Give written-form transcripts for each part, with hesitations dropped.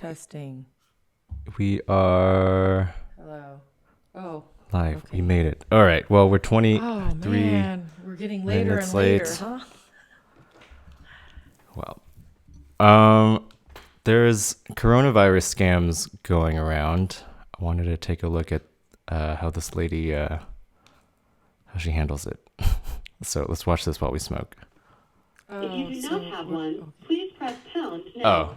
Testing. We are Hello. Oh. live. Okay. We made it. All right. Well, we're 23 Oh man, we're getting later minutes and later, late. huh? Well, there's coronavirus scams going around. I wanted to take a look at how this lady, how she handles it. So let's watch this while we smoke. If you do not have one, okay. please press pound now. Oh,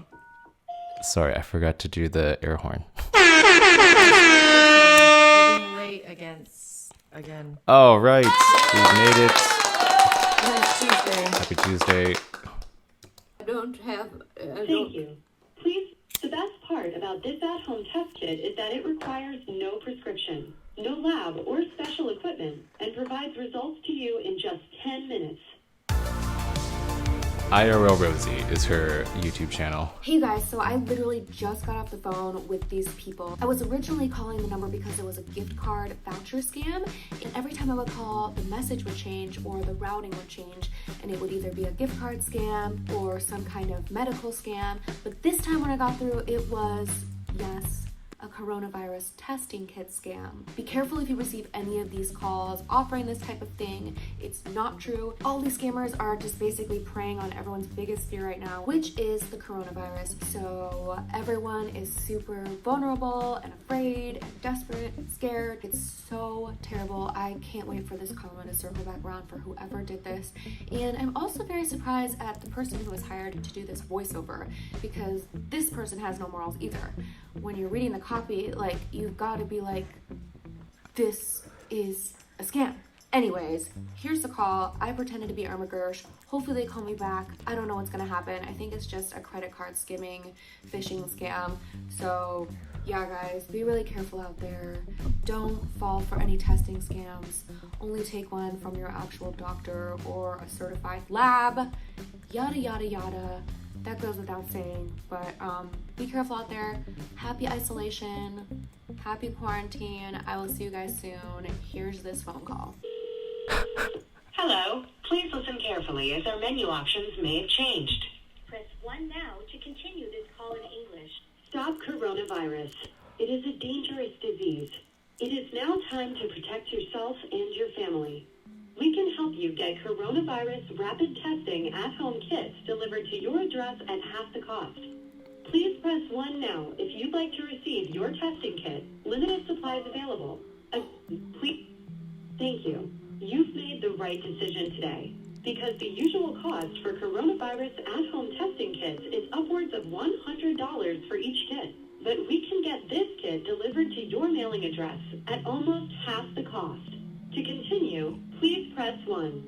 sorry, I forgot to do the air horn. We're being late again. Oh, right. We made it. It's Tuesday. Happy Tuesday. Thank you. Please, the best part about this at-home test kit is that it requires no prescription, no lab or special equipment, and provides results to you in just 10 minutes. IRL Rosie is her YouTube channel. Hey guys, so I literally just got off the phone with these people. I was originally calling the number because it was a gift card voucher scam, and every time I would call, the message would change or the routing would change, and it would either be a gift card scam or some kind of medical scam. But this time when I got through, it was, yes, a coronavirus testing kit scam. Be careful if you receive any of these calls offering this type of thing. It's not true. All these scammers are just basically preying on everyone's biggest fear right now, which is the coronavirus. So everyone is super vulnerable and afraid and desperate and scared. It's so terrible. I can't wait for this karma to circle back around for whoever did this. And I'm also very surprised at the person who was hired to do this voiceover, because this person has no morals either. When you're reading the copy, like, you've got to be like, this is a scam. Anyways, here's the call. I pretended to be Irma Gersh. Hopefully they call me back. I don't know what's gonna happen. I think it's just a credit card skimming, phishing scam. So yeah, guys, be really careful out there. Don't fall for any testing scams. Only take one from your actual doctor or a certified lab. Yada, yada, yada. That goes without saying, but be careful out there. Happy isolation, happy quarantine. I will see you guys soon. Here's this phone call. Hello. Please listen carefully as our menu options may have changed. Press 1 now to continue this call in English. Stop coronavirus. It is a dangerous disease. It is now time to protect yourself and your family. We can help you get coronavirus rapid testing at-home kits delivered to your address at half the cost. Please press 1 now if you'd like to receive your testing kit. Limited supplies available. Please. Thank you. You've made the right decision today, because the usual cost for coronavirus at-home testing kits is upwards of $100 for each kit. But we can get this kit delivered to your mailing address at almost half the cost. To continue, please press 1.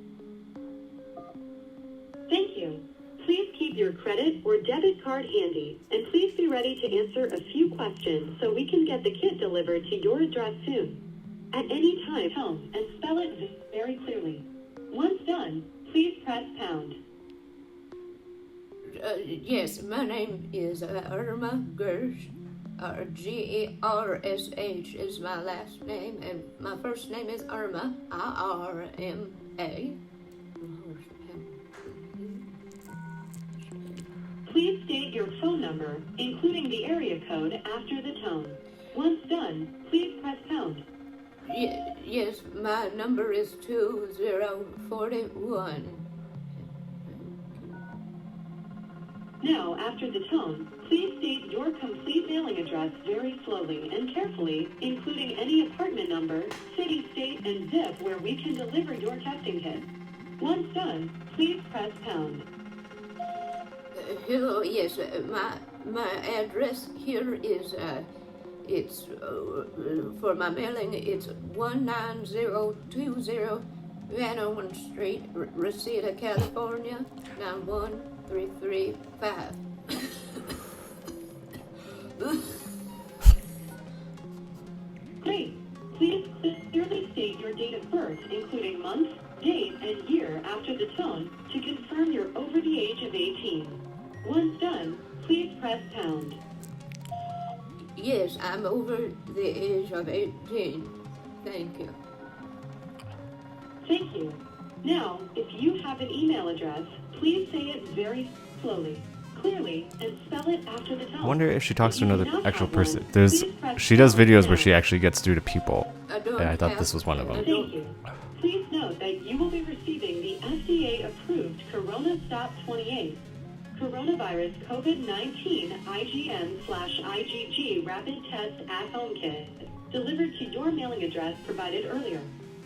Thank you. Please keep your credit or debit card handy, and please be ready to answer a few questions so we can get the kit delivered to your address soon. At any time, home and spell it very clearly. Once done, please press pound. Yes, my name is Irma Gersh. Gersh is my last name, and my first name is Irma, I-R-M-A. Please state your phone number, including the area code after the tone. Once done, please press pound. Yes, my number is 2041. Now, after the tone, please state your complete mailing address very slowly and carefully, including any apartment number, city, state, and zip where we can deliver your testing kit. Once done, please press pound. Hello, yes, my address here is, it's, for my mailing, it's 19020 Van Owen Street, Reseda, California, 91335. Great. Please clearly state your date of birth, including month, date, and year after the tone to confirm you're over the age of 18. Once done, please press pound. Yes, I'm over the age of 18. Thank you. Thank you. Now, if you have an email address, please say it very slowly. clearly and spell it after the tone. I wonder if she talks to If you another do not actual have one, person. There's please press she does pound videos now. where she actually gets through to people. I don't And I thought have- this was one of them. Thank you. Please note that you will be receiving the FDA-approved Corona Stop 28 Coronavirus COVID-19 IgM/IgG Rapid Test at-home kit delivered to your mailing address provided earlier.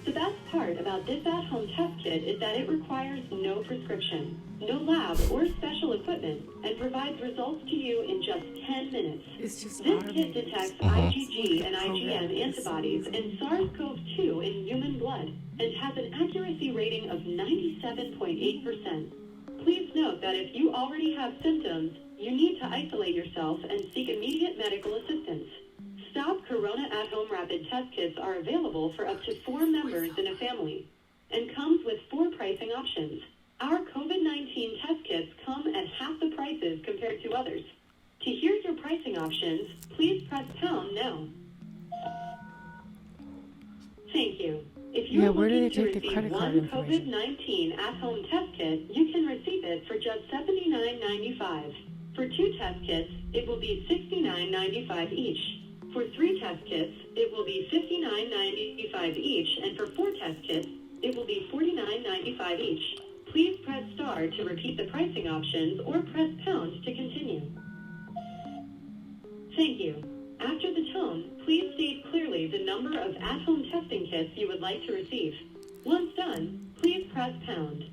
The best part about this at-home test kit is that it requires no prescription, no lab or special equipment, and provides results to you in just 10 minutes. It's just This kit automated. detects Uh-huh. IgG and IgM antibodies and SARS-CoV-2 in human blood and has an accuracy rating of 97.8%. Please note that if you already have symptoms, you need to isolate yourself and seek immediate medical assistance. Stop Corona at-home rapid test kits are available for up to 4 members in a family and comes with 4 pricing options. Our COVID-19 test kits come at half the prices compared to others. To hear your pricing options, please press pound now. Thank you. If you're Yeah, where do looking they to take the receive credit card one information? COVID-19 at-home test kit, you can receive it for just $79.95. For 2 test kits, it will be $69.95 each. For 3 test kits, it will be $59.95 each, and for 4 test kits, it will be $49.95 each. Please press star to repeat the pricing options or press pound to continue. Thank you. After the tone, please state clearly the number of at-home testing kits you would like to receive. Once done, please press pound.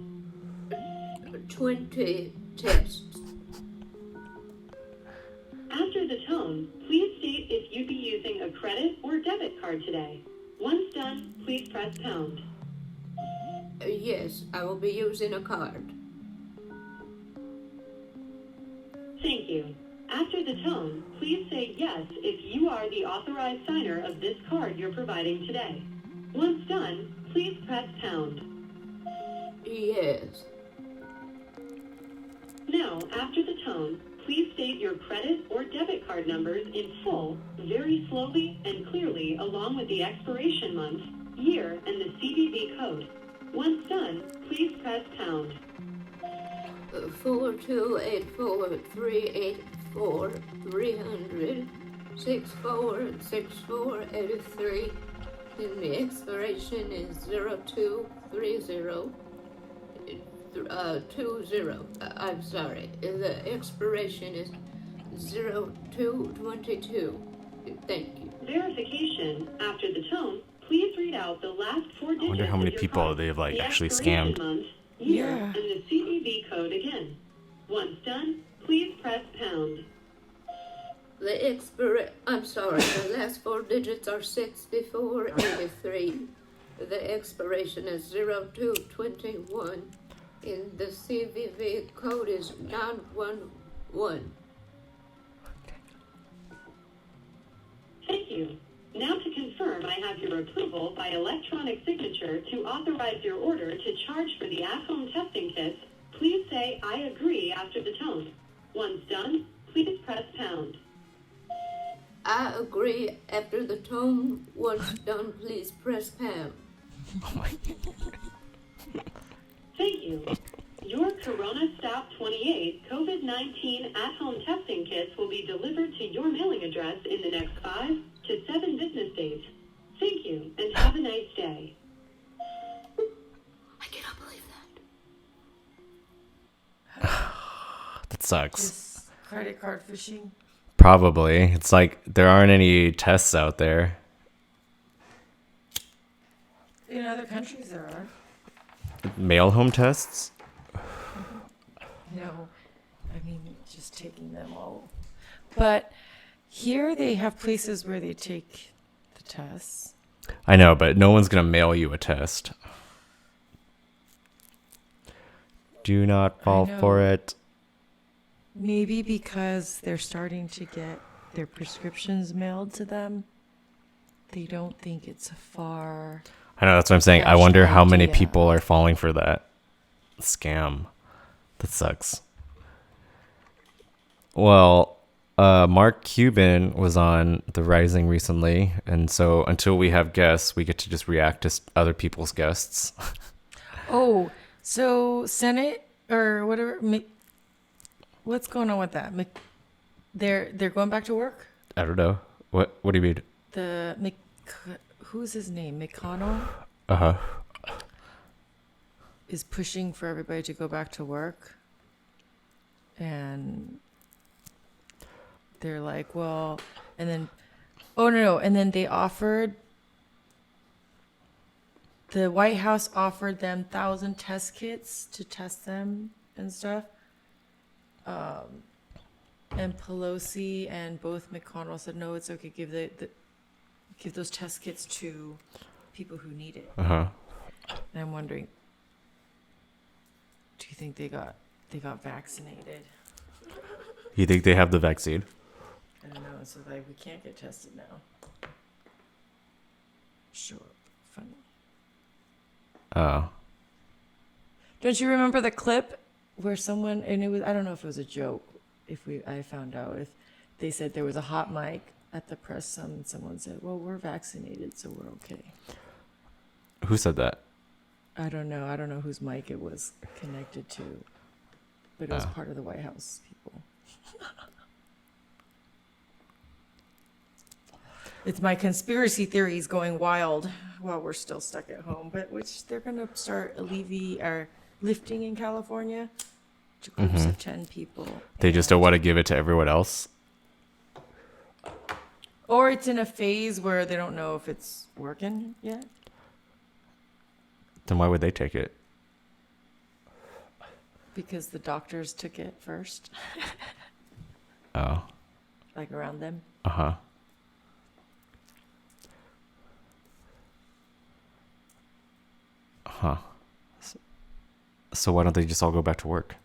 20 tests. After the tone, please state if you'd be using a credit or debit card today. Once done, please press pound. Yes, I will be using a card. Thank you. After the tone, please say yes if you are the authorized signer of this card you're providing today. Once done, please press pound. Yes. Now, after the tone, please state your credit or debit card numbers in full, very slowly and clearly, along with the expiration month, year, and the CVV code. Once done, please press pound. 4284384 646483, and the expiration is 0230. 20. I'm sorry. The expiration is 0222. Thank you. Verification. After the tone, please read out the last 4 digits. I wonder how many of your people card, they've like the actually expiration scammed. month, year, Yeah. and the CVV code again. Once done, please press pound. I'm sorry. The last 4 digits are 6483. The expiration is 0221. And the CVV code is 911. Thank you. Now to confirm I have your approval by electronic signature to authorize your order to charge for the at-home testing kits, please say I agree after the tone. Once done, please press pound. I agree after the tone. Once done, please press pound. Oh my. Thank you. Your Corona Stop 28 COVID-19 at-home testing kits will be delivered to your mailing address in the next 5 to 7 business days. Thank you, and have a nice day. I cannot believe that. That sucks. This credit card phishing. Probably. It's like there aren't any tests out there. In other countries there are. Mail home tests? No, I mean just taking them all. But here they have places where they take the tests. I know, but no one's going to mail you a test. Do not fall know. for it. Maybe because they're starting to get their prescriptions mailed to them. They don't think it's a far. I know, that's what I'm saying. I Fetched wonder how many idea. people are falling for that scam. That sucks. Well, Mark Cuban was on The Rising recently, and so until we have guests, we get to just react to other people's guests. Oh, so Senate or whatever. What's going on with that? They're going back to work? I don't know. What do you mean? Who's his name? McConnell Uh-huh. is pushing for everybody to go back to work. And they're like, well, and then, oh no, and then the White House offered them 1,000 test kits to test them and stuff. And Pelosi and both McConnell said, no, it's okay. Give those test kits to people who need it. Uh-huh. And I'm wondering, do you think they got vaccinated? You think they have the vaccine? I don't know. So like, we can't get tested now. Sure. Funny. Oh. Don't you remember the clip where someone, and it was, I don't know if it was a joke, I found out if they said there was a hot mic at the press summit, someone said, well, we're vaccinated, so we're okay. Who said that? I don't know whose mic it was connected to, but it was part of the White House people. It's my conspiracy theories going wild while we're still stuck at home, but which they're going to start lifting in California to groups of 10 people. They just don't want to give it to everyone else? Or it's in a phase where they don't know if it's working yet. Then why would they take it? Because the doctors took it first, Oh. like around them. Uh-huh. Huh. So why don't they just all go back to work?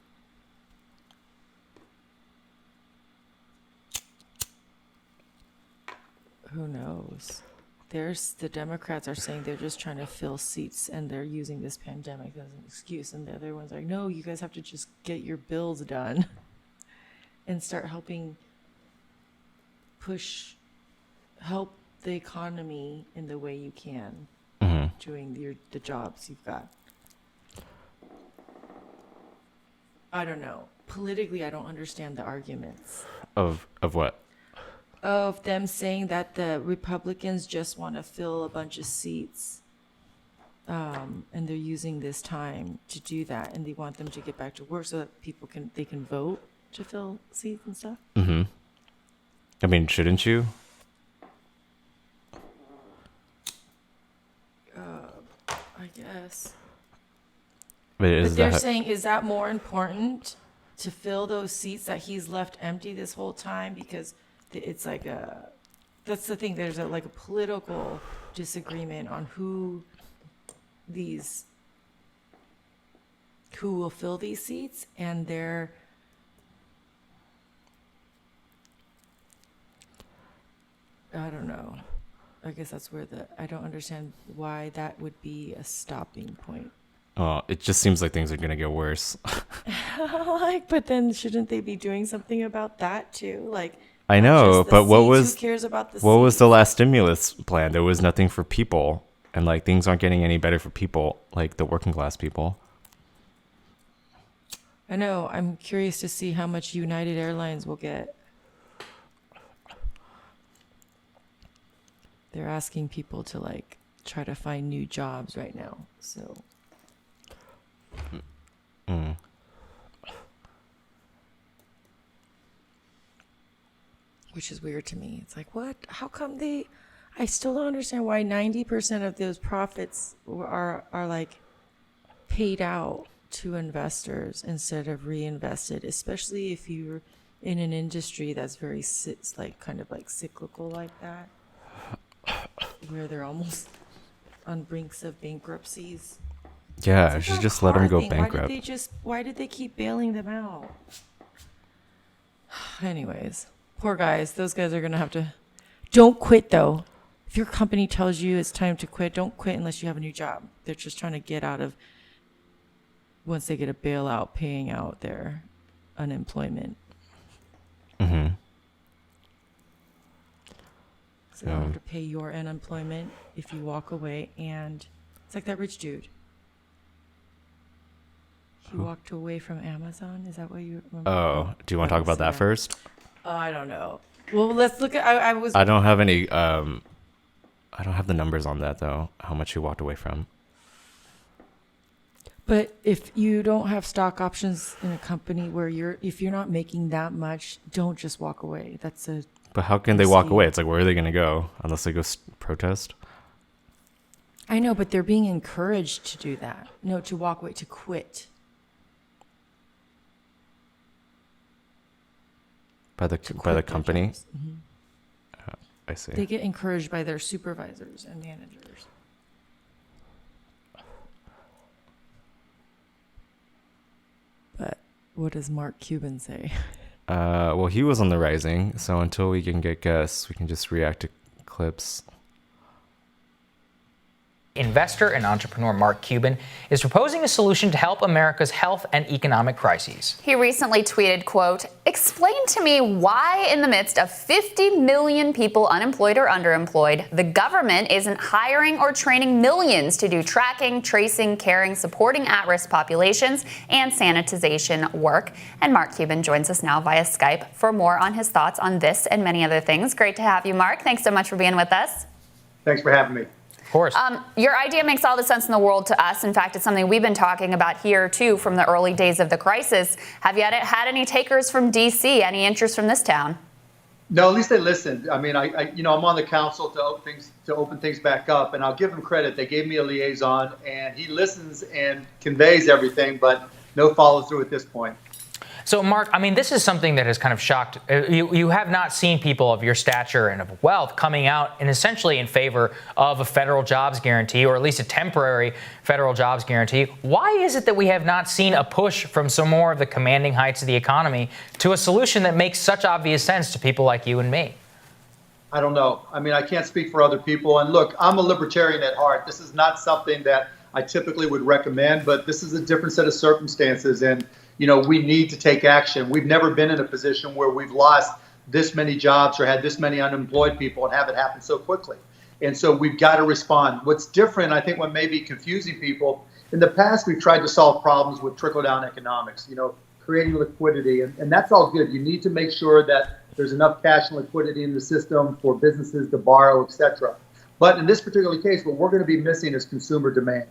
Who knows? The Democrats are saying they're just trying to fill seats and they're using this pandemic as an excuse. And the other ones are like, no, you guys have to just get your bills done and start helping help the economy in the way you can, doing the jobs you've got. I don't know. Politically, I don't understand the arguments. Of what? Of them saying that the Republicans just want to fill a bunch of seats, and they're using this time to do that, and they want them to get back to work so that they can vote to fill seats and stuff. Mm-hmm. I mean, shouldn't you? I guess. But But they're saying, is that more important to fill those seats that he's left empty this whole time? Because it's like that's the thing. There's a political disagreement on who will fill these seats, and I don't know. I guess that's where I don't understand why that would be a stopping point. Oh, it just seems like things are going to get worse. But then shouldn't they be doing something about that too? I not know, just the but what seats, who cares about the what was seats? the last stimulus plan? There was nothing for people, and things aren't getting any better for people, like the working class people. I know. I'm curious to see how much United Airlines will get. They're asking people to try to find new jobs right now. So which is weird to me. It's like, what? How come I still don't understand why 90% of those profits are paid out to investors instead of reinvested, especially if you're in an industry that's very kind of cyclical like that, where they're almost on brinks of bankruptcies. Yeah, I It's should like a just let them car go thing. bankrupt. Why did they keep bailing them out? Anyways, poor guys. Those guys are going to have to... Don't quit, though. If your company tells you it's time to quit, don't quit unless you have a new job. They're just trying to get out of... Once they get a bailout, paying out their unemployment. Mm-hmm. So they'll have to pay your unemployment if you walk away. And it's like that rich dude. You walked away from Amazon? Is that what you remember? Oh, do you want to talk about that first? Oh, I don't know. Well, let's look at. I was. I don't have any. I don't have the numbers on that though. How much you walked away from? But if you don't have stock options in a company where if you're not making that much, don't just walk away. That's a. But how can they walk away? It's like, where are they going to go unless they go protest? I know, but they're being encouraged to do that. No, to walk away, to quit. By the To by quit the their company. jobs. Mhm. I see. They get encouraged by their supervisors and managers. But what does Mark Cuban say? Well, he was on the rising, so until we can get guests, we can just react to clips. Investor and entrepreneur Mark Cuban is proposing a solution to help America's health and economic crises. He recently tweeted, quote, "Explain to me why in the midst of 50 million people unemployed or underemployed, the government isn't hiring or training millions to do tracking, tracing, caring, supporting at-risk populations, and sanitization work." And Mark Cuban joins us now via Skype for more on his thoughts on this and many other things. Great to have you, Mark. Thanks so much for being with us. Thanks for having me. Of course. Your idea makes all the sense in the world to us. In fact, it's something we've been talking about here, too, from the early days of the crisis. Have you had any takers from D.C., any interest from this town? No, at least they listened. I mean, I'm on the council to open things back up, and I'll give them credit. They gave me a liaison, and he listens and conveys everything, but no follow through at this point. So, Mark, I mean, this is something that has kind of shocked. You have not seen people of your stature and of wealth coming out and essentially in favor of a federal jobs guarantee, or at least a temporary federal jobs guarantee. Why is it that we have not seen a push from some more of the commanding heights of the economy to a solution that makes such obvious sense to people like you and me? I don't know. I mean, I can't speak for other people. And look, I'm a libertarian at heart. This is not something that I typically would recommend, but this is a different set of circumstances. And we need to take action. We've never been in a position where we've lost this many jobs or had this many unemployed people and have it happen so quickly. And so we've got to respond. What's different, I think, what may be confusing people, in the past, we've tried to solve problems with trickle-down economics, creating liquidity. And that's all good. You need to make sure that there's enough cash and liquidity in the system for businesses to borrow, et cetera. But in this particular case, what we're going to be missing is consumer demand.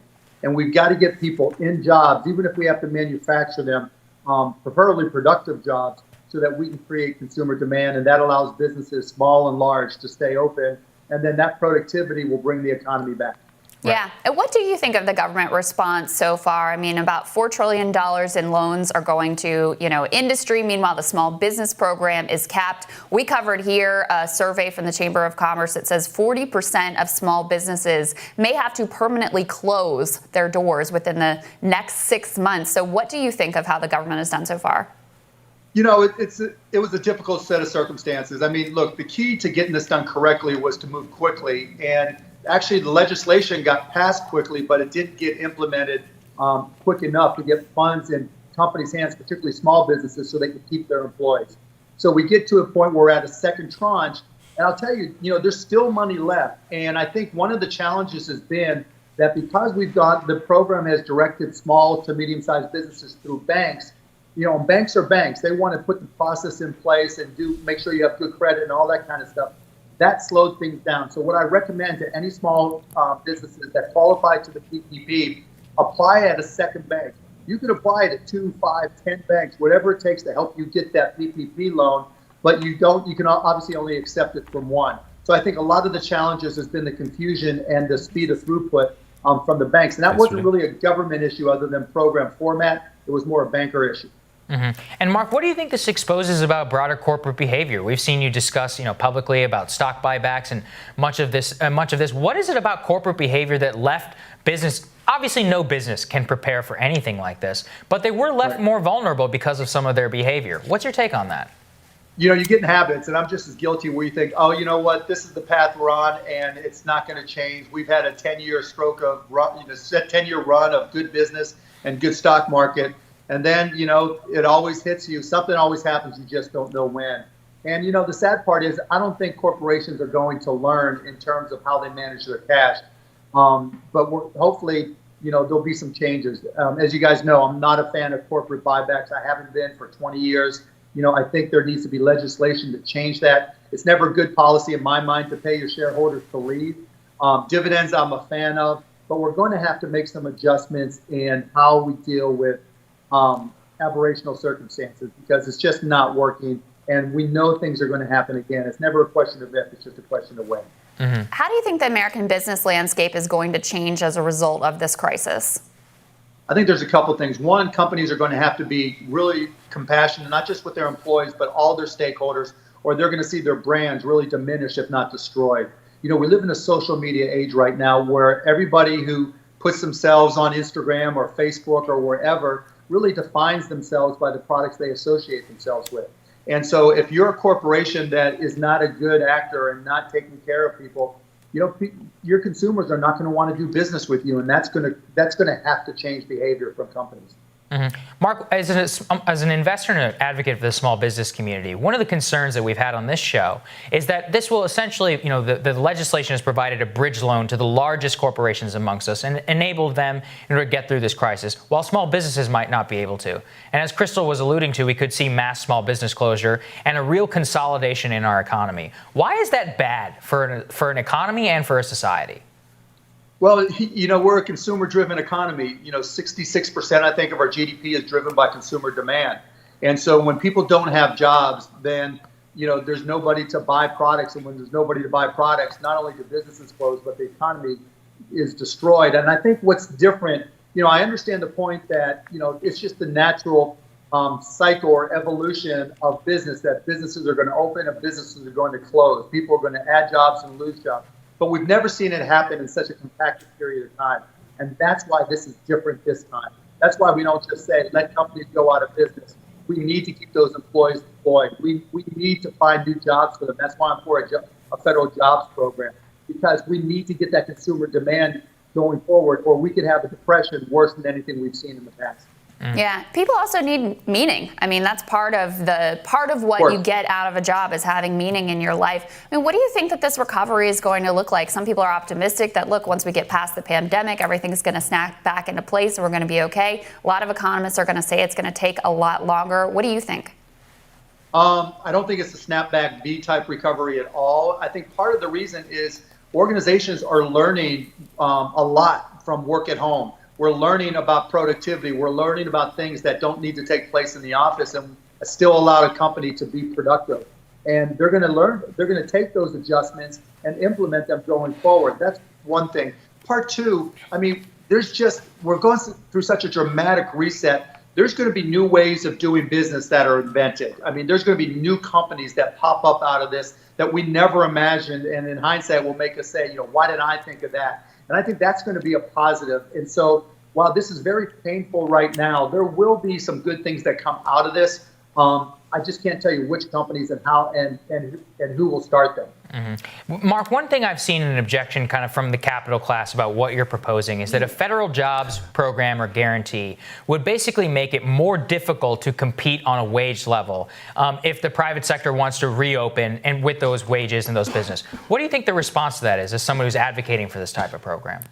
And we've got to get people in jobs, even if we have to manufacture them, preferably productive jobs, so that we can create consumer demand. And that allows businesses, small and large, to stay open. And then that productivity will bring the economy back. Yeah. And what do you think of the government response so far? I mean, about $4 trillion in loans are going to, industry. Meanwhile, the small business program is capped. We covered here a survey from the Chamber of Commerce that says 40% of small businesses may have to permanently close their doors within the next 6 months. So what do you think of how the government has done so far? It was a difficult set of circumstances. I mean, look, the key to getting this done correctly was to move quickly. And actually, the legislation got passed quickly, but it didn't get implemented quick enough to get funds in companies' hands, particularly small businesses, so they could keep their employees. So we get to a point where we're at a second tranche. And I'll tell you, there's still money left. And I think one of the challenges has been that because the program has directed small to medium-sized businesses through banks, banks are banks. They want to put the process in place and make sure you have good credit and all that kind of stuff. That slowed things down. So what I recommend to any small businesses that qualify to the PPP, apply at a second bank. You can apply it at 2, 5, 10 banks, whatever it takes to help you get that PPP loan, but you can obviously only accept it from one. So I think a lot of the challenges has been the confusion and the speed of throughput from the banks. And that wasn't really a government issue other than program format. It was more a banker issue. Mm-hmm. And Mark, what do you think this exposes about broader corporate behavior? We've seen you discuss, publicly about stock buybacks and much of this. What is it about corporate behavior that left business? Obviously, no business can prepare for anything like this, but they were left more vulnerable because of some of their behavior. What's your take on that? You get in habits, and I'm just as guilty, where you think, oh, you know what, this is the path we're on, and it's not going to change. We've had a 10-year run of good business and good stock market. And then, it always hits you. Something always happens. You just don't know when. And, the sad part is I don't think corporations are going to learn in terms of how they manage their cash. But hopefully, there'll be some changes. As you guys know, I'm not a fan of corporate buybacks. I haven't been for 20 years. I think there needs to be legislation to change that. It's never good policy in my mind to pay your shareholders to leave. Dividends, I'm a fan of, but we're going to have to make some adjustments in how we deal with aberrational circumstances, because it's just not working. And we know things are going to happen again. It's never a question of if, it's just a question of when. Mm-hmm. How do you think the American business landscape is going to change as a result of this crisis? I think there's a couple things. One, companies are going to have to be really compassionate, not just with their employees, but all their stakeholders, or they're going to see their brands really diminish, if not destroyed. We live in a social media age right now where everybody who puts themselves on Instagram or Facebook or wherever really defines themselves by the products they associate themselves with. And so if you're a corporation that is not a good actor and not taking care of people, your consumers are not going to want to do business with you, and that's going to have to change behavior from companies. Mm-hmm. Mark, as an investor and an advocate for the small business community, one of the concerns that we've had on this show is that this will essentially, the legislation has provided a bridge loan to the largest corporations amongst us and enabled them in order to get through this crisis, while small businesses might not be able to. And as Crystal was alluding to, we could see mass small business closure and a real consolidation in our economy. Why is that bad for an economy and for a society? Well, we're a consumer-driven economy. 66%, I think, of our GDP is driven by consumer demand. And so when people don't have jobs, then, there's nobody to buy products. And when there's nobody to buy products, not only do businesses close, but the economy is destroyed. And I think what's different, I understand the point that, it's just the natural cycle or evolution of business, that businesses are going to open and businesses are going to close. People are going to add jobs and lose jobs. But we've never seen it happen in such a compacted period of time. And that's why this is different this time. That's why we don't just say, let companies go out of business. We need to keep those employees employed. We need to find new jobs for them. That's why I'm for a federal jobs program, because we need to get that consumer demand going forward, or we could have a depression worse than anything we've seen in the past. Yeah, people also need meaning. I mean, that's part of what you get out of a job, is having meaning in your life. I mean, what do you think that this recovery is going to look like? Some people are optimistic that, look, once we get past the pandemic, everything's going to snap back into place and we're going to be okay. A lot of economists are going to say it's going to take a lot longer. What do you think? I don't think it's a snapback B-type recovery at all. I think part of the reason is organizations are learning a lot from work at home. We're learning about productivity. We're learning about things that don't need to take place in the office and still allow a company to be productive. And they're going to learn. They're going to take those adjustments and implement them going forward. That's one thing. Part two, we're going through such a dramatic reset. There's going to be new ways of doing business that are invented. There's going to be new companies that pop up out of this that we never imagined. And in hindsight, will make us say, why didn't I think of that? And I think that's going to be a positive. And so while this is very painful right now, there will be some good things that come out of this. I just can't tell you which companies and how and who will start them. Mm-hmm. Mark, one thing I've seen an objection kind of from the capital class about what you're proposing is that a federal jobs program or guarantee would basically make it more difficult to compete on a wage level if the private sector wants to reopen and with those wages and those business. What do you think the response to that is, as someone who's advocating for this type of program?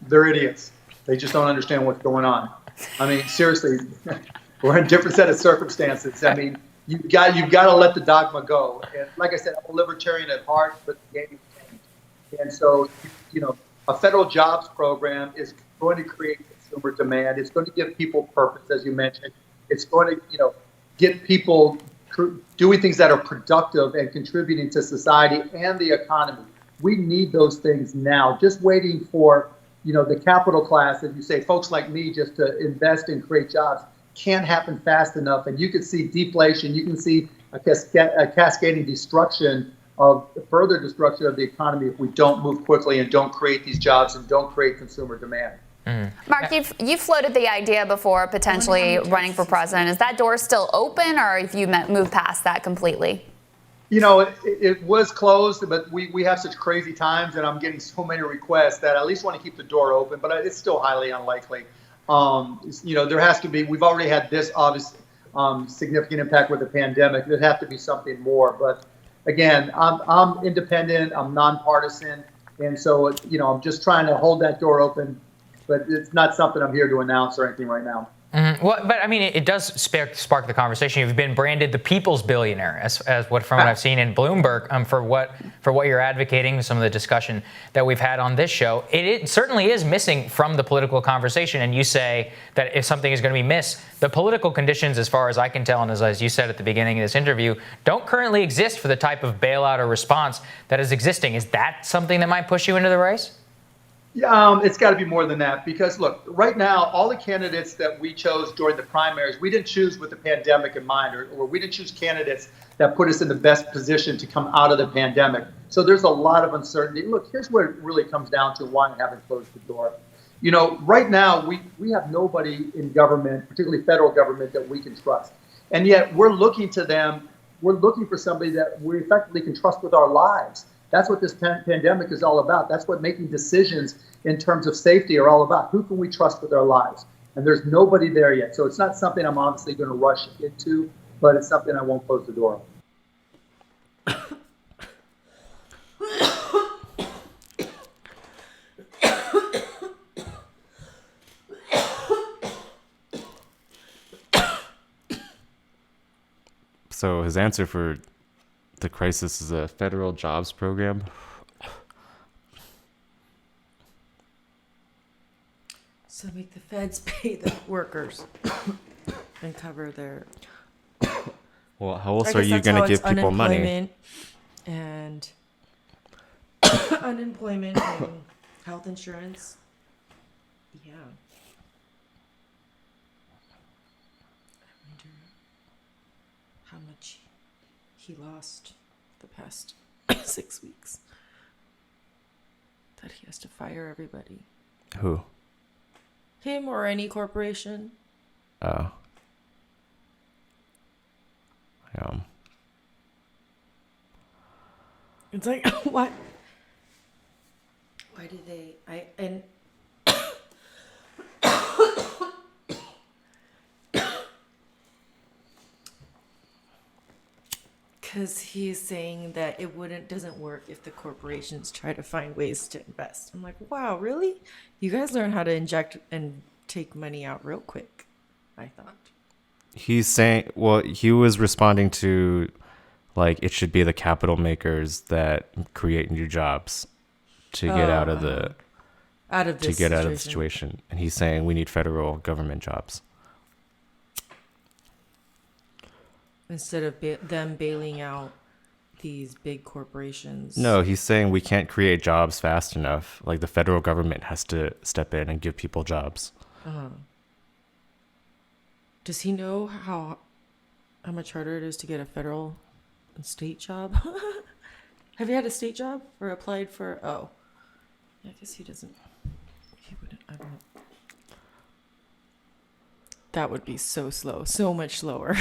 They're idiots. They just don't understand what's going on. Seriously, we're in a different set of circumstances. You've got to let the dogma go. And like I said, I'm a libertarian at heart, but the game has changed. And so, a federal jobs program is going to create consumer demand. It's going to give people purpose, as you mentioned. It's going to, get people doing things that are productive and contributing to society and the economy. We need those things now. Just waiting for, the capital class, as you say, folks like me, just to invest and create jobs, can't happen fast enough. And you can see deflation. You can see a cascading further destruction of the economy if we don't move quickly and don't create these jobs and don't create consumer demand. Mm-hmm. Mark, you've floated the idea before, potentially running for president. Is that door still open, or have you moved past that completely? It was closed, but we have such crazy times, and I'm getting so many requests that I at least want to keep the door open, but it's still highly unlikely. There has to be, we've already had this obvious significant impact with the pandemic. There'd have to be something more. But again, I'm independent, I'm nonpartisan. And so, I'm just trying to hold that door open but it's not something I'm here to announce or anything right now. Well, but I mean, it does spark the conversation. You've been branded the people's billionaire, as what I've seen in Bloomberg, for what you're advocating. Some of the discussion that we've had on this show, it certainly is missing from the political conversation. And you say that if something is going to be missed, the political conditions, as far as I can tell, and as you said at the beginning of this interview, don't currently exist for the type of bailout or response that is existing. Is that something that might push you into the race? Yeah, it's got to be more than that, because look, right now, all the candidates that we chose during the primaries, we didn't choose with the pandemic in mind, or we didn't choose candidates that put us in the best position to come out of the pandemic. So there's a lot of uncertainty. Look, here's where it really comes down to why I haven't closed the door. You know, right now, we have nobody in government, particularly federal government, that we can trust. And yet we're looking to them. We're looking for somebody that we effectively can trust with our lives. That's what this pandemic is all about. That's what making decisions in terms of safety are all about. Who can we trust with our lives? And there's nobody there yet. So it's not something I'm obviously going to rush into, but it's something I won't close the door on. So his answer for the crisis is a federal jobs program. So make the feds pay the workers and cover their. Well, how else I are guess you that's going how to it's give people money? unemployment and unemployment and health insurance. Yeah. I wonder how much he lost the past 6 weeks. That he has to fire everybody. Who? Him or any corporation. Oh. It's like, what? Why did they? Because he's saying that doesn't work if the corporations try to find ways to invest. I'm like, wow, really? You guys learn how to inject and take money out real quick, I thought. He's saying, well, he was responding to, like, it should be the capital makers that create new jobs to get out of the situation. And he's saying we need federal government jobs Instead of them bailing out these big corporations. No, he's saying we can't create jobs fast enough. Like, the federal government has to step in and give people jobs. Does he know how much harder it is to get a federal and state job? Have you had a state job or applied for? Oh, I guess he doesn't. He wouldn't. I don't know. That would be so slow, so much slower.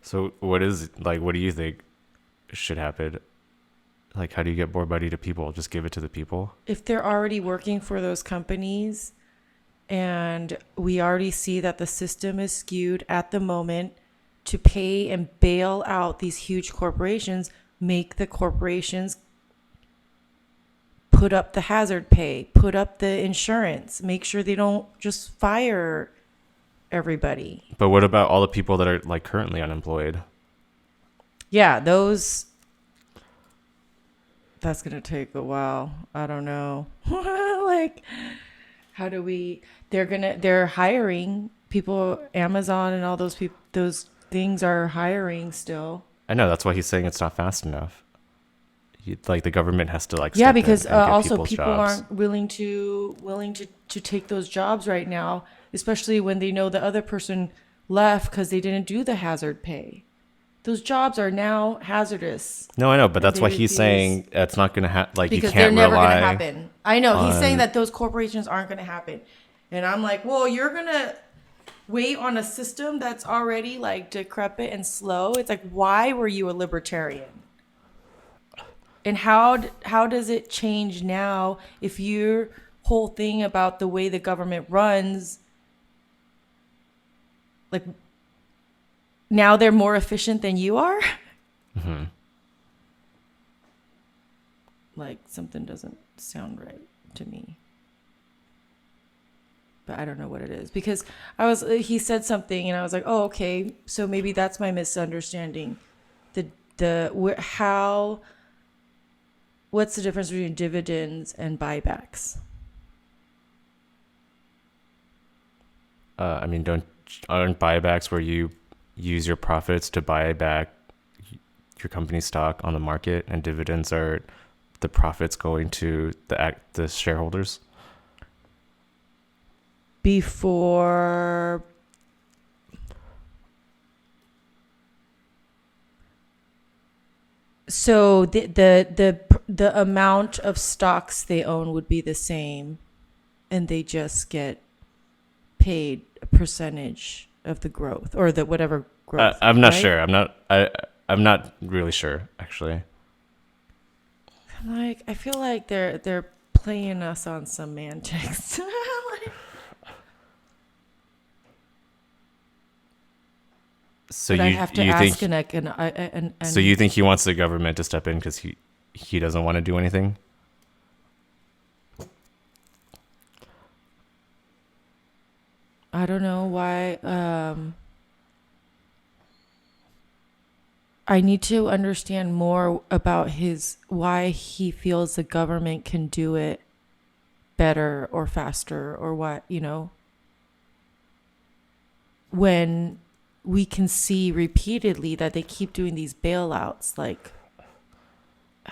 So what do you think should happen? Like, how do you get more money to people? Just give it to the people? If they're already working for those companies and we already see that the system is skewed at the moment to pay and bail out these huge corporations, make the corporations put up the hazard pay, put up the insurance, make sure they don't just fire everybody. But what about all the people that are, like, currently unemployed? Yeah, that's going to take a while. I don't know. Like, how do they're hiring people, Amazon and all those people, those things are hiring still. I know, that's why he's saying it's not fast enough. The government has to, like, yeah, step in because and give also people jobs. aren't willing to take those jobs right now, especially when they know the other person left because they didn't do the hazard pay. Those jobs are now hazardous. No, I know, but that's why he's refuse. saying it's not going to happen. Like, Because you can't they're never rely going to happen. I know. He's saying on- that those corporations aren't going to happen. And I'm like, well, you're going to wait on a system that's already, like, decrepit and slow. It's like, why were you a libertarian? And how does it change now if your whole thing about the way the government runs, like, now they're more efficient than you are? Mm-hmm. like something doesn't sound right to me. But I don't know what it is because he said something and I was like, oh, okay, so maybe that's my misunderstanding. What's the difference between dividends and buybacks? I mean, aren't buybacks where you use your profits to buy back your company stock on the market, and dividends are the profits going to the shareholders? Before so the amount of stocks they own would be the same and they just get paid a percentage of the growth or the whatever growth. I'm not right? sure. I'm not really sure actually. I'm like, I feel like they're playing us on semantics. So but I you have to you ask think and so you think he wants the government to step in because he doesn't want to do anything? I don't know why. I need to understand more about why he feels the government can do it better or faster or what, when we can see repeatedly that they keep doing these bailouts, like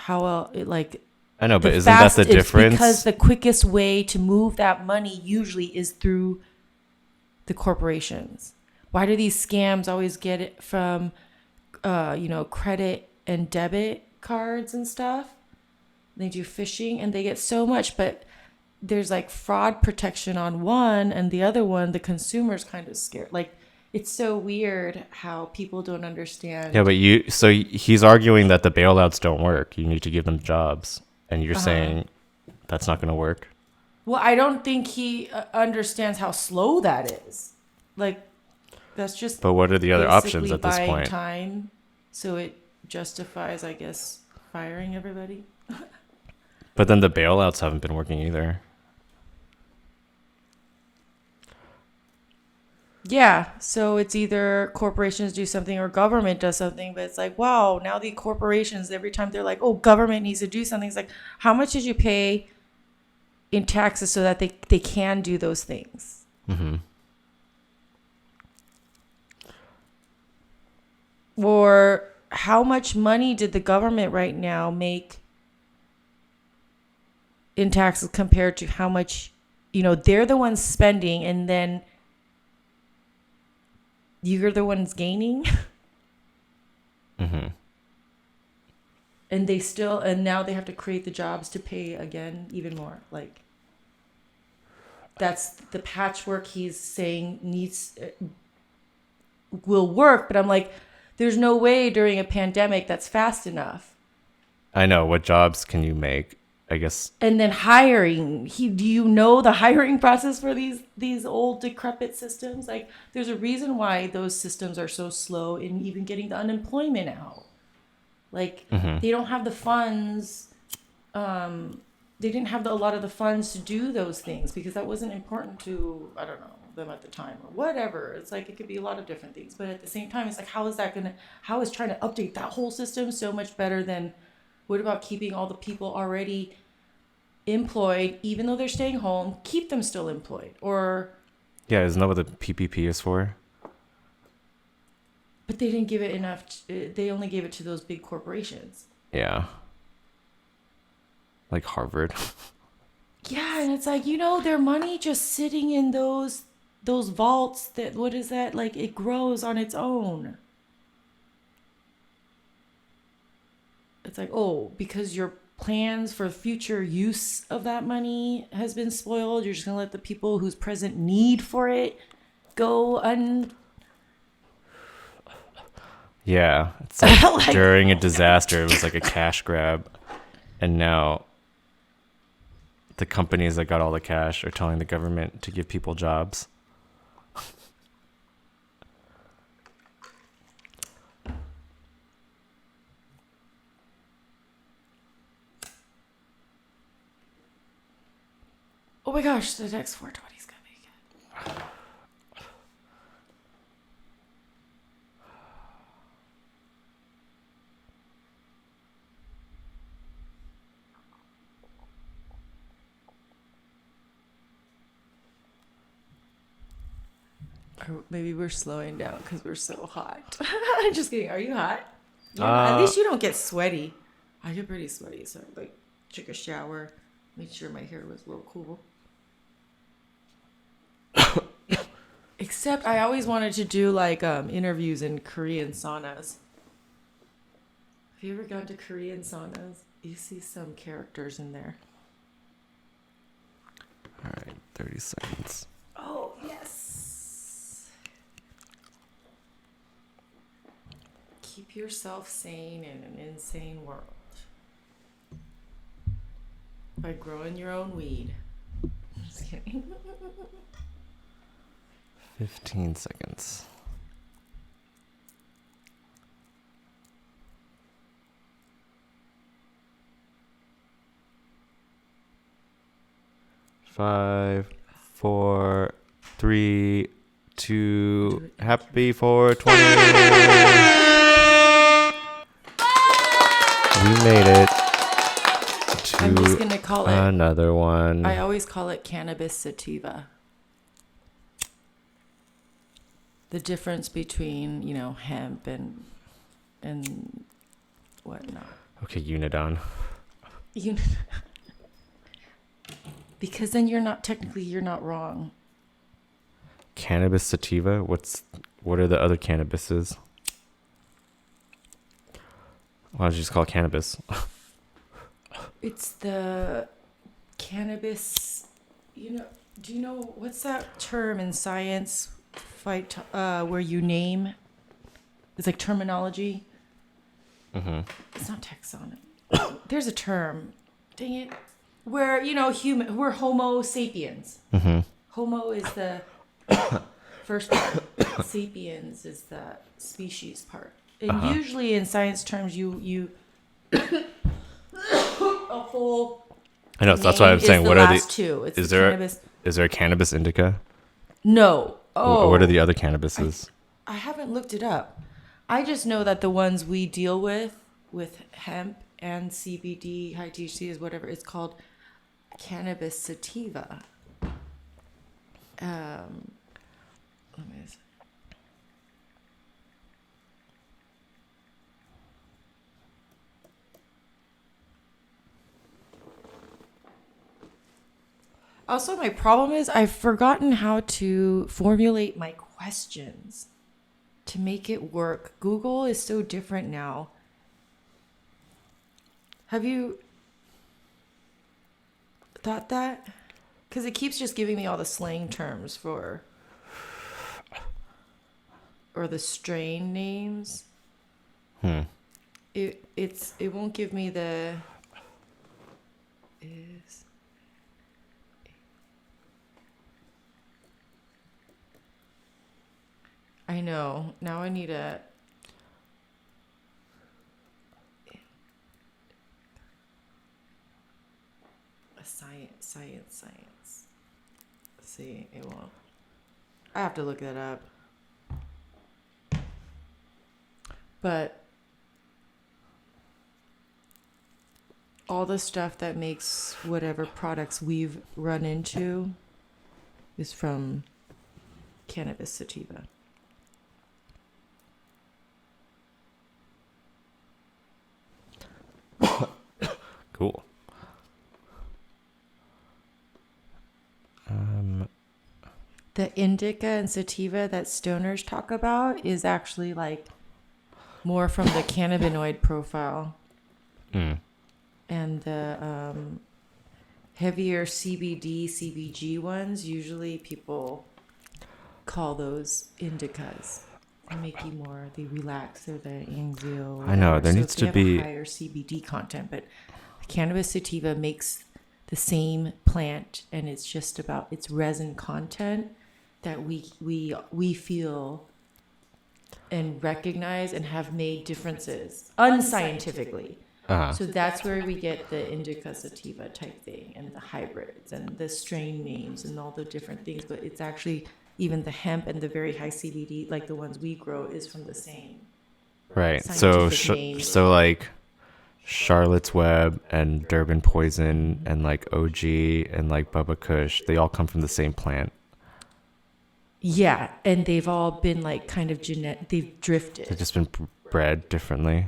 I know, but isn't that the difference? Because the quickest way to move that money usually is through the corporations. Why do these scams always get it from credit and debit cards and stuff? They do phishing and they get so much, but there's like fraud protection on one and the other one, the consumer's kind of scared. Like, it's so weird how people don't understand. Yeah, but he's arguing that the bailouts don't work. You need to give them jobs. And you're saying that's not going to work. Well, I don't think he understands how slow that is. Like, that's just. But what are the other options at this buying point? Time, so it justifies, I guess, firing everybody. But then the bailouts haven't been working either. Yeah, so it's either corporations do something or government does something, but it's like, wow, now the corporations, every time they're like, oh, government needs to do something, it's like, how much did you pay in taxes so that they can do those things? Mm-hmm. Or how much money did the government right now make in taxes compared to how much, they're the ones spending and then you're the ones gaining. Mm-hmm. And now they have to create the jobs to pay again even more. Like, that's the patchwork he's saying will work, but I'm like, there's no way during a pandemic that's fast enough. I know. What jobs can you make? I guess. And then hiring. Do you know the hiring process for these old decrepit systems? Like, there's a reason why those systems are so slow in even getting the unemployment out. Like, they don't have the funds. They didn't have a lot of the funds to do those things because that wasn't important to, I don't know, them at the time or whatever. It's like, it could be a lot of different things. But at the same time, it's like, how is trying to update that whole system so much better than, what about keeping all the people already employed, even though they're staying home, keep them still employed? Or yeah, isn't that what the PPP is for? But they didn't give it enough. They only gave it to those big corporations. Yeah. Like Harvard. Yeah, and it's like, their money just sitting in those vaults that, what is that? Like, it grows on its own. It's like, oh, because your plans for future use of that money has been spoiled, you're just going to let the people whose present need for it go Yeah, it's like, like, during a disaster, it was like a cash grab. And now the companies that got all the cash are telling the government to give people jobs. Oh my gosh, the next 420 is gonna be good. Or maybe we're slowing down because we're so hot. I'm just kidding. Are you hot? Yeah, at least you don't get sweaty. I get pretty sweaty, so I like took a shower, made sure my hair was a little cool. Except I always wanted to do like interviews in Korean saunas. Have you ever gone to Korean saunas? You see some characters in there. All right, 30 seconds. Oh, yes. Keep yourself sane in an insane world. By growing your own weed. Just kidding. 15 seconds. Five, 4, 3, 2. Happy 420. We made it to I'm just gonna call it another one. I always call it cannabis sativa. The difference between, you know, hemp and whatnot. Okay, Unidon. Because then you're not wrong. Cannabis sativa? What are the other cannabises? Why don't you just call it cannabis? It's the cannabis, do you know, what's that term in science where you name? It's like terminology. Mm-hmm. It's not taxonomy. There's a term. Dang it. Where, we're Homo sapiens. Mm-hmm. Homo is the first part. Sapiens is the species part. And usually in science terms, you a whole. I know. That's why I'm saying. What are the two? It's is the there cannabis. is there a cannabis indica? No. Oh. What are the other cannabises? I haven't looked it up. I just know that the ones we deal with hemp and CBD, high THC is whatever, it's called cannabis sativa. Let me see. Also, my problem is I've forgotten how to formulate my questions to make it work. Google is so different now. Have you thought that? Because it keeps just giving me all the slang terms or the strain names. It won't give me the is. I know. Now I need a science. See, it won't. I have to look that up. But all the stuff that makes whatever products we've run into is from cannabis sativa. Cool. The indica and sativa that stoners talk about is actually like more from the cannabinoid profile. And the heavier CBD, CBG ones, usually people call those indicas. They make you more, they relax, or the anxio. I know, there So needs if they to have be a higher CBD content, but cannabis sativa makes the same plant, and it's just about its resin content that we feel and recognize and have made differences unscientifically. So that's where we get the indica sativa type thing and the hybrids and the strain names and all the different things. But it's actually even the hemp and the very high CBD, like the ones we grow, is from the same. Right. So Scientific name. so like Charlotte's Web and Durban Poison and like OG and like Bubba Kush, they all come from the same plant. Yeah, and they've all been like kind of they've They've drifted. just been bred differently.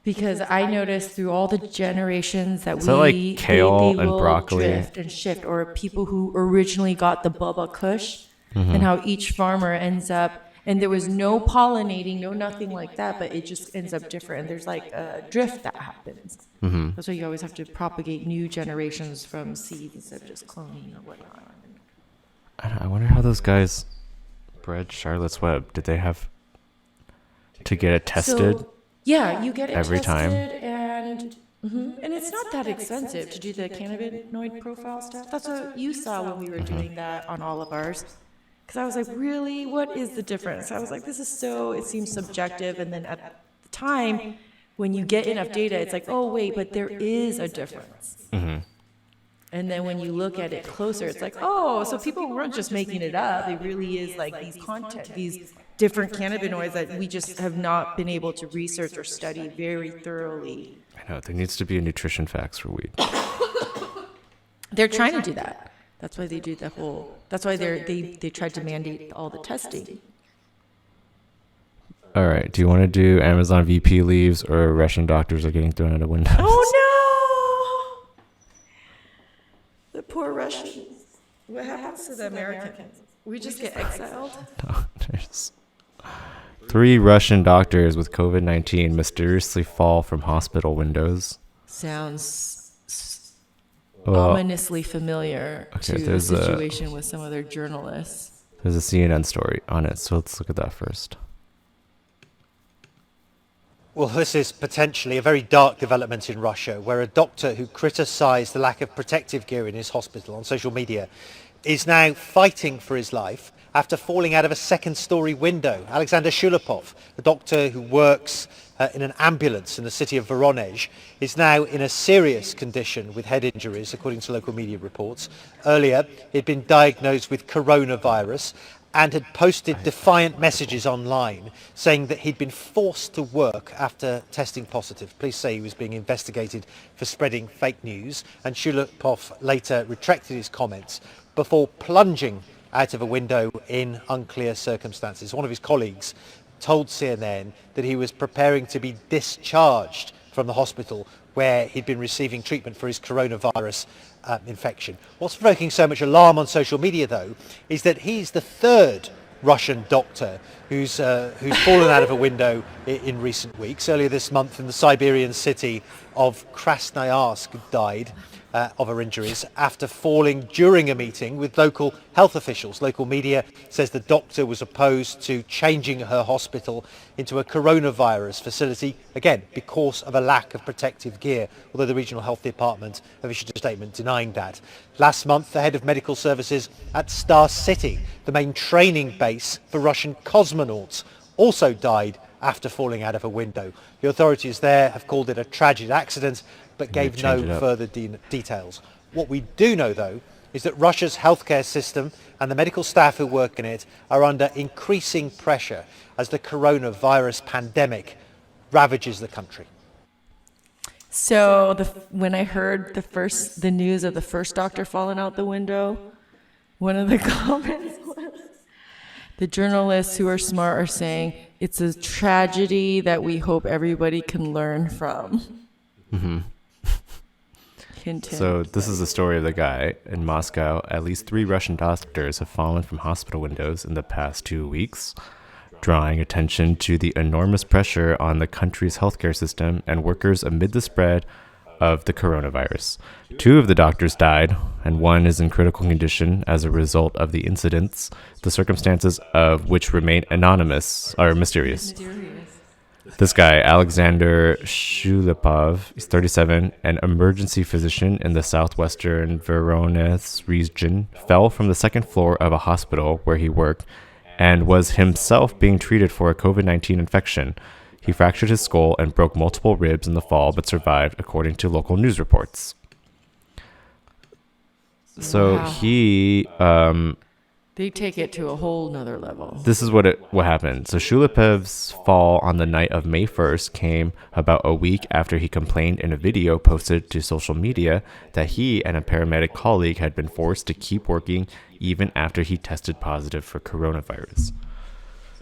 Because I noticed through all the generations that Is that like kale they and will broccoli? drift and shift, or people who originally got the Bubba Kush, and how each farmer ends up, and there was no pollinating, no nothing like that, but it just ends up different. And there's like a drift that happens. That's why you always have to propagate new generations from seeds instead of just cloning or whatnot. I wonder how those guys bred Charlotte's Web. Did they have to get it tested? So, yeah, you get it every tested, time? and it's not that expensive to do the cannabinoid profile stuff. That's what you saw when we were doing that on all of ours. Because I was like, really, what is the difference? I was like, this is so, it seems subjective. And then at the time, when you get enough data, it's like, oh, wait, but there is a difference. And then when you look at it closer, it's like, oh, so people weren't just making it up. It really is like these different cannabinoids that we just have not been able to research or study very thoroughly. I know there needs to be a nutrition facts for weed. They're trying to do that. That's why they do the whole. That's why they tried to mandate all the testing. All right. Do you want to do Amazon VP leaves or Russian doctors are getting thrown out of windows? Oh no! The poor Russians. What happens to the Americans? We just get exiled. Doctors. 3 Russian doctors with COVID-19 mysteriously fall from hospital windows. Sounds Well, ominously familiar okay, to the there's a- situation with some other journalists. there's a CNN story on it, so let's look at that first. Well, this is potentially a very dark development in Russia, where a doctor who criticised the lack of protective gear in his hospital on social media is now fighting for his life after falling out of a second-storey window. Alexander Shulapov, the doctor who works in an ambulance in the city of Voronezh, is now in a serious condition with head injuries, according to local media reports. Earlier, he'd been diagnosed with coronavirus and had posted defiant messages online saying that he'd been forced to work after testing positive. Police say he was being investigated for spreading fake news, and Shulapov later retracted his comments before plunging out of a window in unclear circumstances. One of his colleagues told CNN that he was preparing to be discharged from the hospital where he'd been receiving treatment for his coronavirus infection. What's provoking so much alarm on social media, though, is that he's the third Russian doctor who's fallen out of a window in recent weeks. Earlier this month, in the Siberian city of Krasnoyarsk, died of her injuries after falling during a meeting with local health officials. Local media says the doctor was opposed to changing her hospital into a coronavirus facility, again, because of a lack of protective gear, although the regional health department have issued a statement denying that. Last month, the head of medical services at Star City, the main training base for Russian cosmonauts, also died after falling out of a window. The authorities there have called it a tragic accident, but gave no further details. What we do know, though, is that Russia's healthcare system and the medical staff who work in it are under increasing pressure as the coronavirus pandemic ravages the country. So when I heard the news of the first doctor falling out the window, one of the comments was, the journalists who are smart are saying it's a tragedy that we hope everybody can learn from. So this is the story of the guy in Moscow. At least 3 Russian doctors have fallen from hospital windows in the past 2 weeks, drawing attention to the enormous pressure on the country's healthcare system and workers amid the spread of the coronavirus. 2 of the doctors died, and 1 is in critical condition as a result of the incidents, the circumstances of which remain anonymous or mysterious. This guy, Alexander Shulapov, is 37, an emergency physician in the southwestern Voronezh region, fell from the second floor of a hospital where he worked and was himself being treated for a COVID-19 infection. He fractured his skull and broke multiple ribs in the fall, but survived, according to local news reports. So Wow. he, They take it to a whole nother level. this is what happened. So Shulipev's fall on the night of May 1st came about a week after he complained in a video posted to social media that he and a paramedic colleague had been forced to keep working even after he tested positive for coronavirus.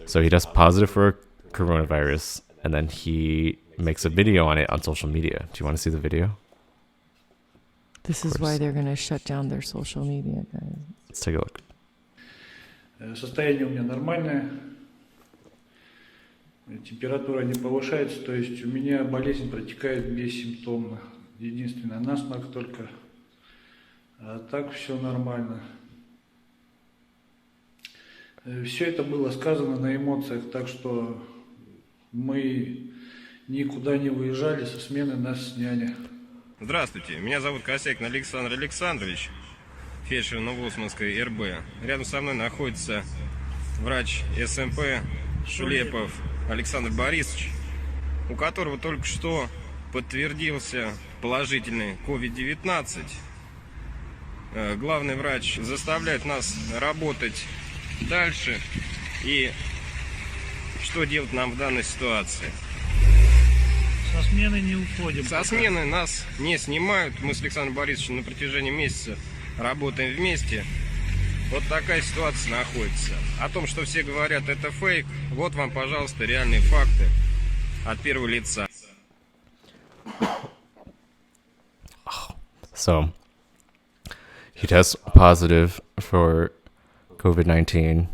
So he tests positive for coronavirus, and then he makes a video on it on social media. Do you want to see the video? This is why they're going to shut down their social media, guys. Let's take a look. Состояние у меня нормальное, температура не повышается, то есть у меня болезнь протекает бессимптомно. Единственное, насморк только, а так все нормально. Все это было сказано на эмоциях, так что мы никуда не выезжали, со смены нас сняли. Здравствуйте, меня зовут Косякин Александр Александрович, фельдшер Новоусманской РБ. Рядом со мной находится врач СМП Шулепов Александр Борисович, у которого только что подтвердился положительный COVID-19. Главный врач заставляет нас работать дальше. И что делать нам в данной ситуации? Со смены не уходим. Со смены нас не снимают. Мы с Александром Борисовичем на протяжении месяца работаем вместе. Вот такая ситуация находится. О том, что все говорят, это фейк, вот вам, пожалуйста, реальные факты от первого лица. So he tests positive for COVID-19.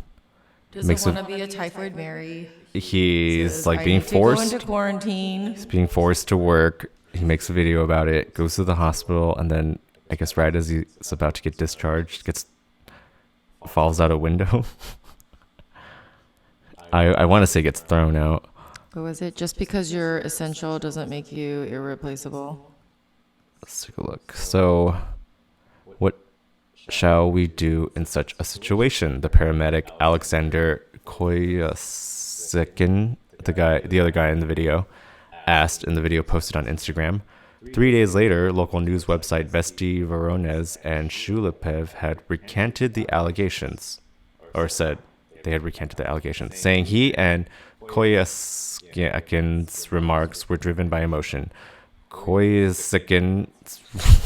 Doesn't want to be a typhoid Mary. He's Says, like "I being need to go forced. into quarantine. He's being forced to work. He makes a video about it, goes to the hospital, and then I guess right as he's about to get discharged, falls out a window. I want to say gets thrown out. What was it? Just because you're essential doesn't make you irreplaceable. Let's take a look. So, what shall we do in such a situation? The paramedic Alexander Koyasikin, the other guy in the video, asked in the video posted on Instagram. 3 days later, local news website Vesti Voronezh and Shulipev had recanted the allegations, or said they had recanted the allegations, saying he and Koyasikin's remarks were driven by emotion. Koyasikin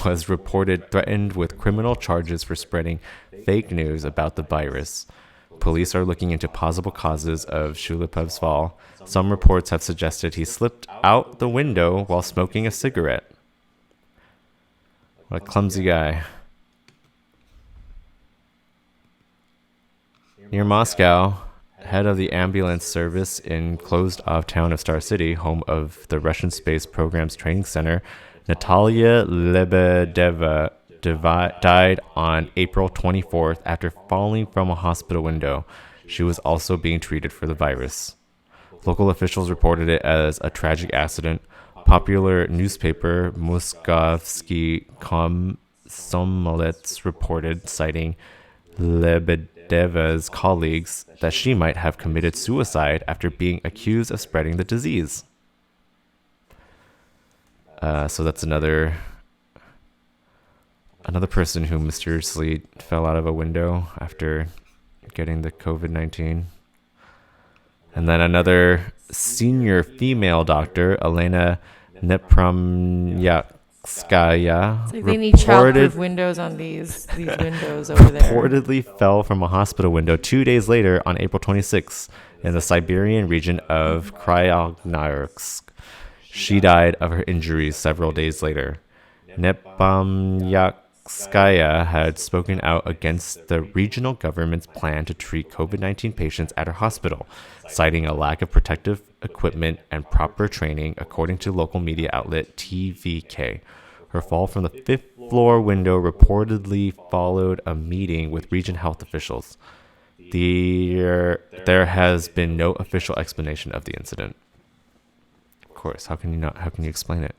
was reported threatened with criminal charges for spreading fake news about the virus. Police are looking into possible causes of Shulipev's fall. Some reports have suggested he slipped out the window while smoking a cigarette. What a clumsy guy. Near Moscow, head of the ambulance service in closed-off town of Star City, home of the Russian Space Program's training center, Natalia Lebedeva died on April 24th after falling from a hospital window. She was also being treated for the virus. Local officials reported it as a tragic accident. Popular newspaper Moskovsky Komsomolets reported, citing Lebedeva's colleagues, that she might have committed suicide after being accused of spreading the disease. So that's another person who mysteriously fell out of a window after getting the COVID-19. And then another senior female doctor, Elena Nepramyatskaya, It's like they need childproof windows on these windows over there. reportedly fell from a hospital window 2 days later on April 26th in the Siberian region of Krasnoyarsk. She died of her injuries several days later. Nepramyatskaya had spoken out against the regional government's plan to treat COVID-19 patients at her hospital, citing a lack of protective equipment and proper training, according to local media outlet TVK. Her fall from the fifth-floor window reportedly followed a meeting with region health officials. There has been no official explanation of the incident. Of course, how can you explain it?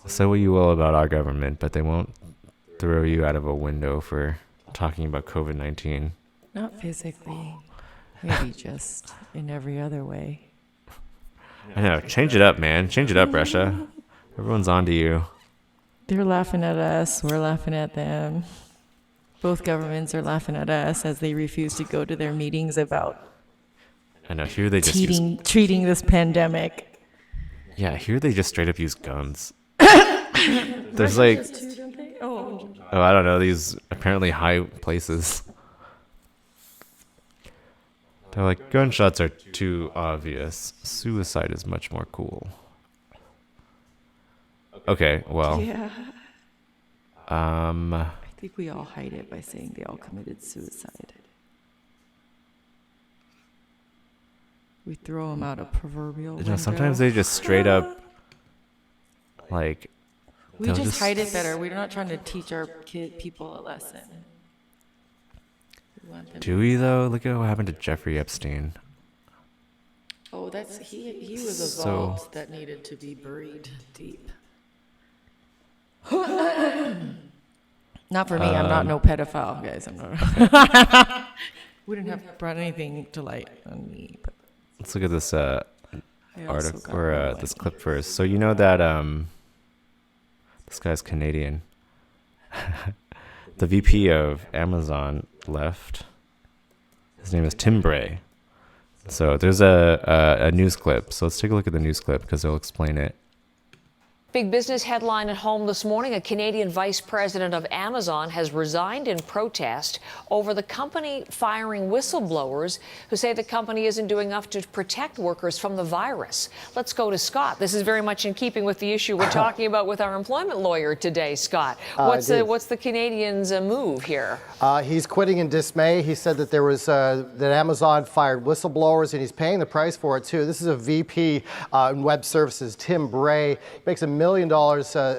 Say what you will about our government, but they won't throw you out of a window for talking about COVID-19. Not physically, maybe just in every other way. I know. Change it up, man. Change it up, Russia. Everyone's on to you. They're laughing at us. We're laughing at them. Both governments are laughing at us as they refuse to go to their meetings about I know. Here they just use, treating this pandemic. yeah, here they just straight up use guns. There's like, Oh, I don't know, these apparently high places. They're like, gunshots are too obvious. Suicide is much more cool. Okay, well, yeah. I think we all hide it by saying they all committed suicide. We throw them out a proverbial window. sometimes they just straight up, like, We they'll just hide it better. We're not trying to teach our people a lesson. We want them Do we though? Look at what happened to Jeffrey Epstein. Oh, he was a So- vault that needed to be buried deep. Not for me. I'm not no pedophile, guys. I'm not. Wouldn't have brought anything to light on me. But Let's look at this I also article got or one this light. clip first. So you know that this guy's Canadian. The VP of Amazon left. His name is Tim Bray. So there's a news clip. So let's take a look at the news clip because it'll explain it. Big business headline at home this morning. A Canadian vice president of Amazon has resigned in protest over the company firing whistleblowers who say the company isn't doing enough to protect workers from the virus. Let's go to Scott. This is very much in keeping with the issue we're talking about with our employment lawyer today, Scott. What's the Canadians' move here? He's quitting in dismay. He said that there was that Amazon fired whistleblowers, and he's paying the price for it too. This is a VP in web services, Tim Bray. He makes $1 million.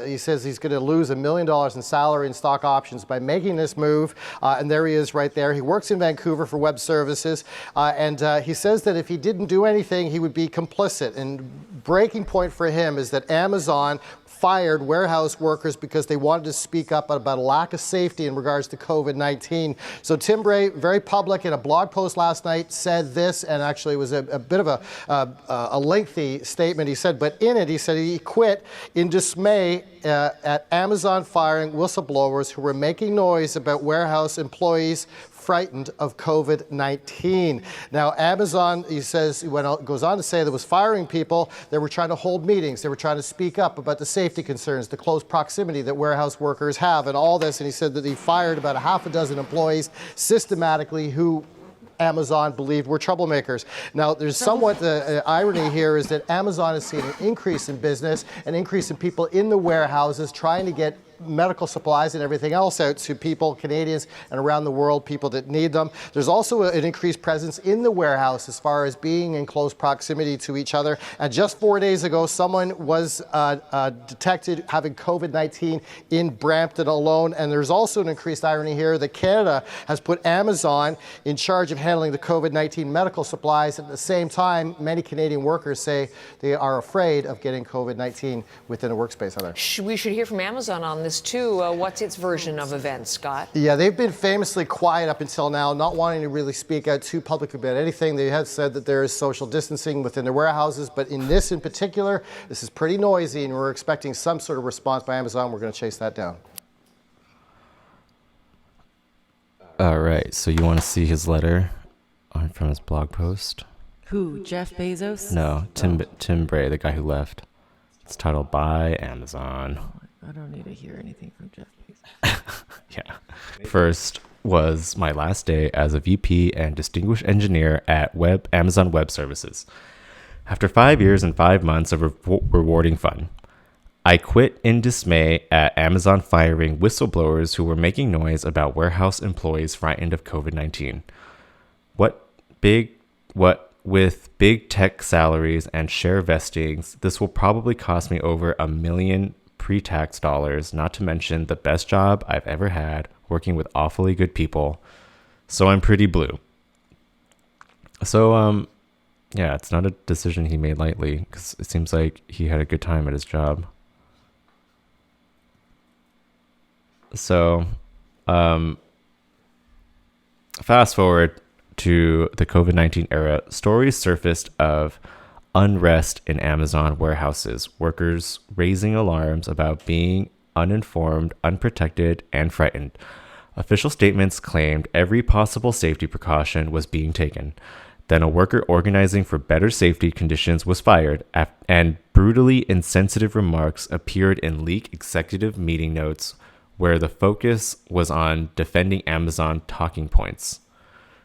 He says he's going to lose $1 million in salary and stock options by making this move. And there he is right there. He works in Vancouver for web services. And he says that if he didn't do anything, he would be complicit. And breaking point for him is that Amazon fired warehouse workers because they wanted to speak up about a lack of safety in regards to COVID-19. So Tim Bray, very public, in a blog post last night, said this, and actually it was a bit of a lengthy statement. He said, but in it, he said he quit in dismay at Amazon firing whistleblowers who were making noise about warehouse employees frightened of COVID-19. Now, Amazon, he says, goes on to say that was firing people that were trying to hold meetings. They were trying to speak up about the safety concerns, the close proximity that warehouse workers have, and all this. And he said that he fired about a half a dozen employees systematically who Amazon believed were troublemakers. Now, there's somewhat the irony here is that Amazon has seen an increase in business, an increase in people in the warehouses trying to get medical supplies and everything else out to people, Canadians, and around the world, people that need them. There's also an increased presence in the warehouse as far as being in close proximity to each other. And just 4 days ago, someone was detected having COVID-19 in Brampton alone. And there's also an increased irony here that Canada has put Amazon in charge of handling the COVID-19 medical supplies. At the same time, many Canadian workers say they are afraid of getting COVID-19 within a workspace. We should hear from Amazon on this too. What's its version of events, Scott? Yeah, they've been famously quiet up until now, not wanting to really speak out too publicly about anything. They have said that there is social distancing within their warehouses, but in this in particular, this is pretty noisy, and we're expecting some sort of response by Amazon. We're going to chase that down. All right, so you want to see his letter from his blog post? Who? Jeff Bezos? No, Tim Bray, the guy who left. It's titled "By Amazon." I don't need to hear anything from Jeff Bezos. Yeah. First was my last day as a VP and distinguished engineer at Amazon Web Services. After 5 years and 5 months of rewarding fun, I quit in dismay at Amazon firing whistleblowers who were making noise about warehouse employees frightened of COVID-19. With big tech salaries and share vestings, this will probably cost me over $1 million pre-tax dollars, not to mention the best job I've ever had, working with awfully good people. So I'm pretty blue. So, yeah, it's not a decision he made lightly, because it seems like he had a good time at his job. So, fast forward to the COVID-19 era, stories surfaced of unrest in Amazon warehouses, workers raising alarms about being uninformed, unprotected, and frightened. Official statements claimed every possible safety precaution was being taken. Then a worker organizing for better safety conditions was fired, and brutally insensitive remarks appeared in leaked executive meeting notes where the focus was on defending Amazon talking points.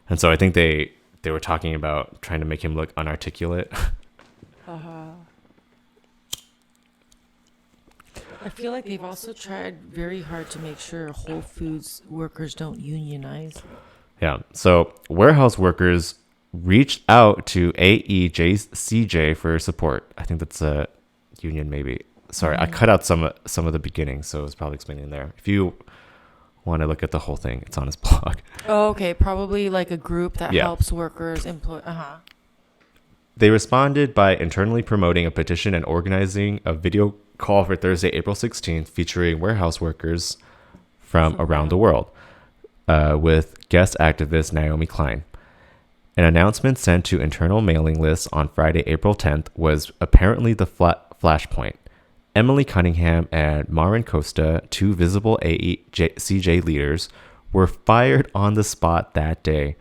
And so I think they were talking about trying to make him look unarticulate. I feel like they've also tried very hard to make sure Whole Foods workers don't unionize. Yeah. So warehouse workers reached out to AEJCJ for support. I think that's a union, maybe. Sorry, I cut out some of the beginning, so it's probably explaining there. If you want to look at the whole thing, it's on his blog. Oh, okay. Probably like a group that Yeah. helps workers employ. They responded by internally promoting a petition and organizing a video call for Thursday, April 16th, featuring warehouse workers from around the world, with guest activist Naomi Klein. An announcement sent to internal mailing lists on Friday, April 10th, was apparently the flashpoint. Emily Cunningham and Marin Costa, two visible AECJ leaders, were fired on the spot that day.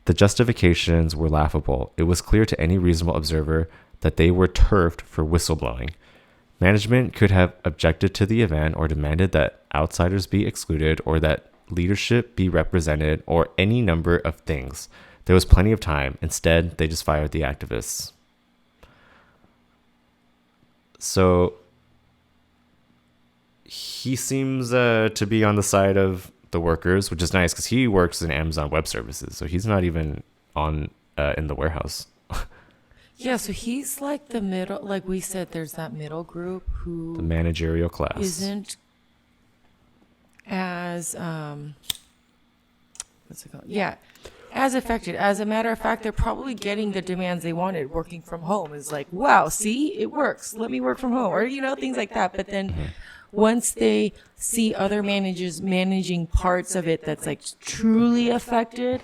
The justifications were laughable. It was clear to any reasonable observer that they were turfed for whistleblowing. Management could have objected to the event or demanded that outsiders be excluded or that leadership be represented or any number of things. There was plenty of time. Instead, they just fired the activists. So he seems to be on the side of the workers, which is nice because he works in Amazon Web Services. So he's not even on in the warehouse. Yeah, so he's like the middle, like we said, there's that middle group who The managerial class. isn't as what's it called? Yeah, as affected. As a matter of fact, they're probably getting the demands they wanted. Working from home is like, wow, see, it works. Let me work from home, or things like that. But then once they see other managers managing parts of it that's like truly affected,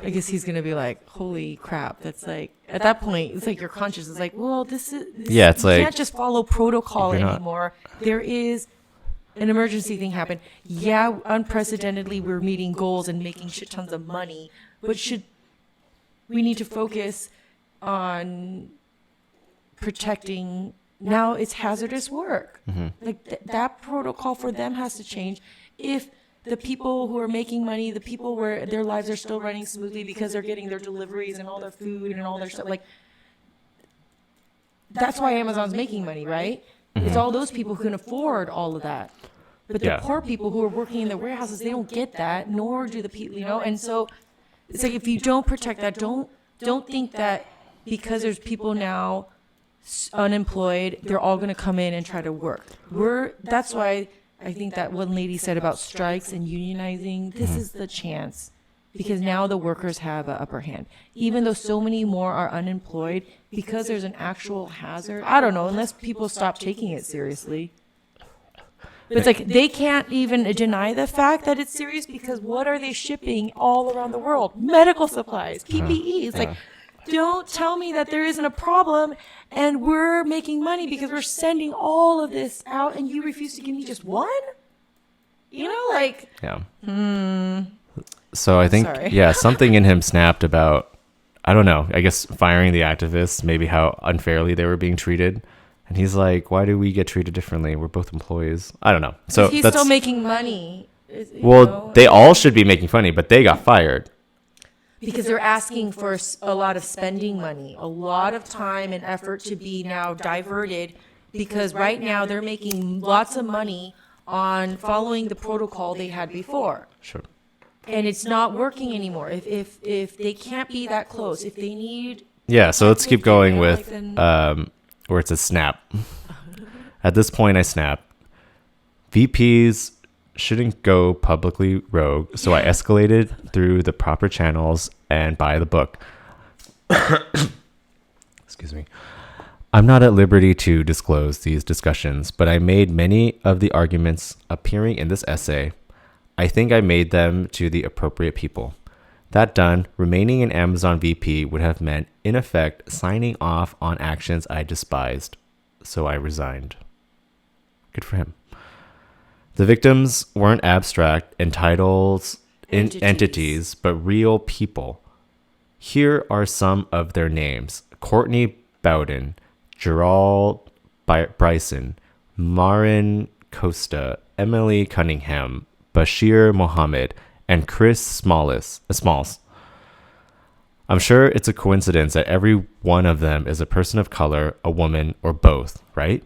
I guess he's gonna be like, holy crap. That's like, at that point, it's like your conscience is like, well, this Yeah, it's you like, can't just follow protocol you're not- anymore. There is an emergency thing happen. Yeah, unprecedentedly, we're meeting goals and making shit tons of money, but we need to focus on protecting. Now it's hazardous work. Like that protocol for them has to change. If the people who are making money, the people where their lives are still running smoothly because they're getting their deliveries and all their food and all their stuff, like that's why Amazon's making money, right? It's all those people who can afford all of that. But the Yeah. poor people who are working in the warehouses, they don't get that, nor do the people, and so it's like if you don't protect that, don't think that because there's people now unemployed, they're all going to come in and try to work. That's why I think that one lady said about strikes and unionizing, this is the chance, because now the workers have an upper hand. Even though so many more are unemployed, because there's an actual hazard, I don't know, unless people stop taking it seriously. But it's like they can't even deny the fact that it's serious, because what are they shipping all around the world? Medical supplies, PPE. It's like, don't tell me that there isn't a problem and we're making money because we're sending all of this out and you refuse to give me just one? Like, Yeah. So I think, Sorry. something in him snapped about, I don't know, I guess firing the activists, maybe how unfairly they were being treated. And he's like, why do we get treated differently? We're both employees. I don't know. So he's that's, still making money. they all should be making money, but they got fired. Because they're asking for a lot of spending money, a lot of time and effort to be now diverted, because right now they're making lots of money on following the protocol they had before. Sure. And it's not working anymore. If they can't be that close, if they need. Yeah, so let's keep going like with then- where it says snap. At this point, I snap. VPs shouldn't go publicly rogue, so I escalated through the proper channels and by the book. Excuse me. I'm not at liberty to disclose these discussions, but I made many of the arguments appearing in this essay. I think I made them to the appropriate people. That done, remaining an Amazon VP would have meant, in effect, signing off on actions I despised. So I resigned. Good for him. The victims weren't abstract entities, but real people. Here are some of their names: Courtney Bowden, Gerald Bryson, Marin Costa, Emily Cunningham, Bashir Mohammed, and Chris Smalls. I'm sure it's a coincidence that every one of them is a person of color, a woman, or both, right?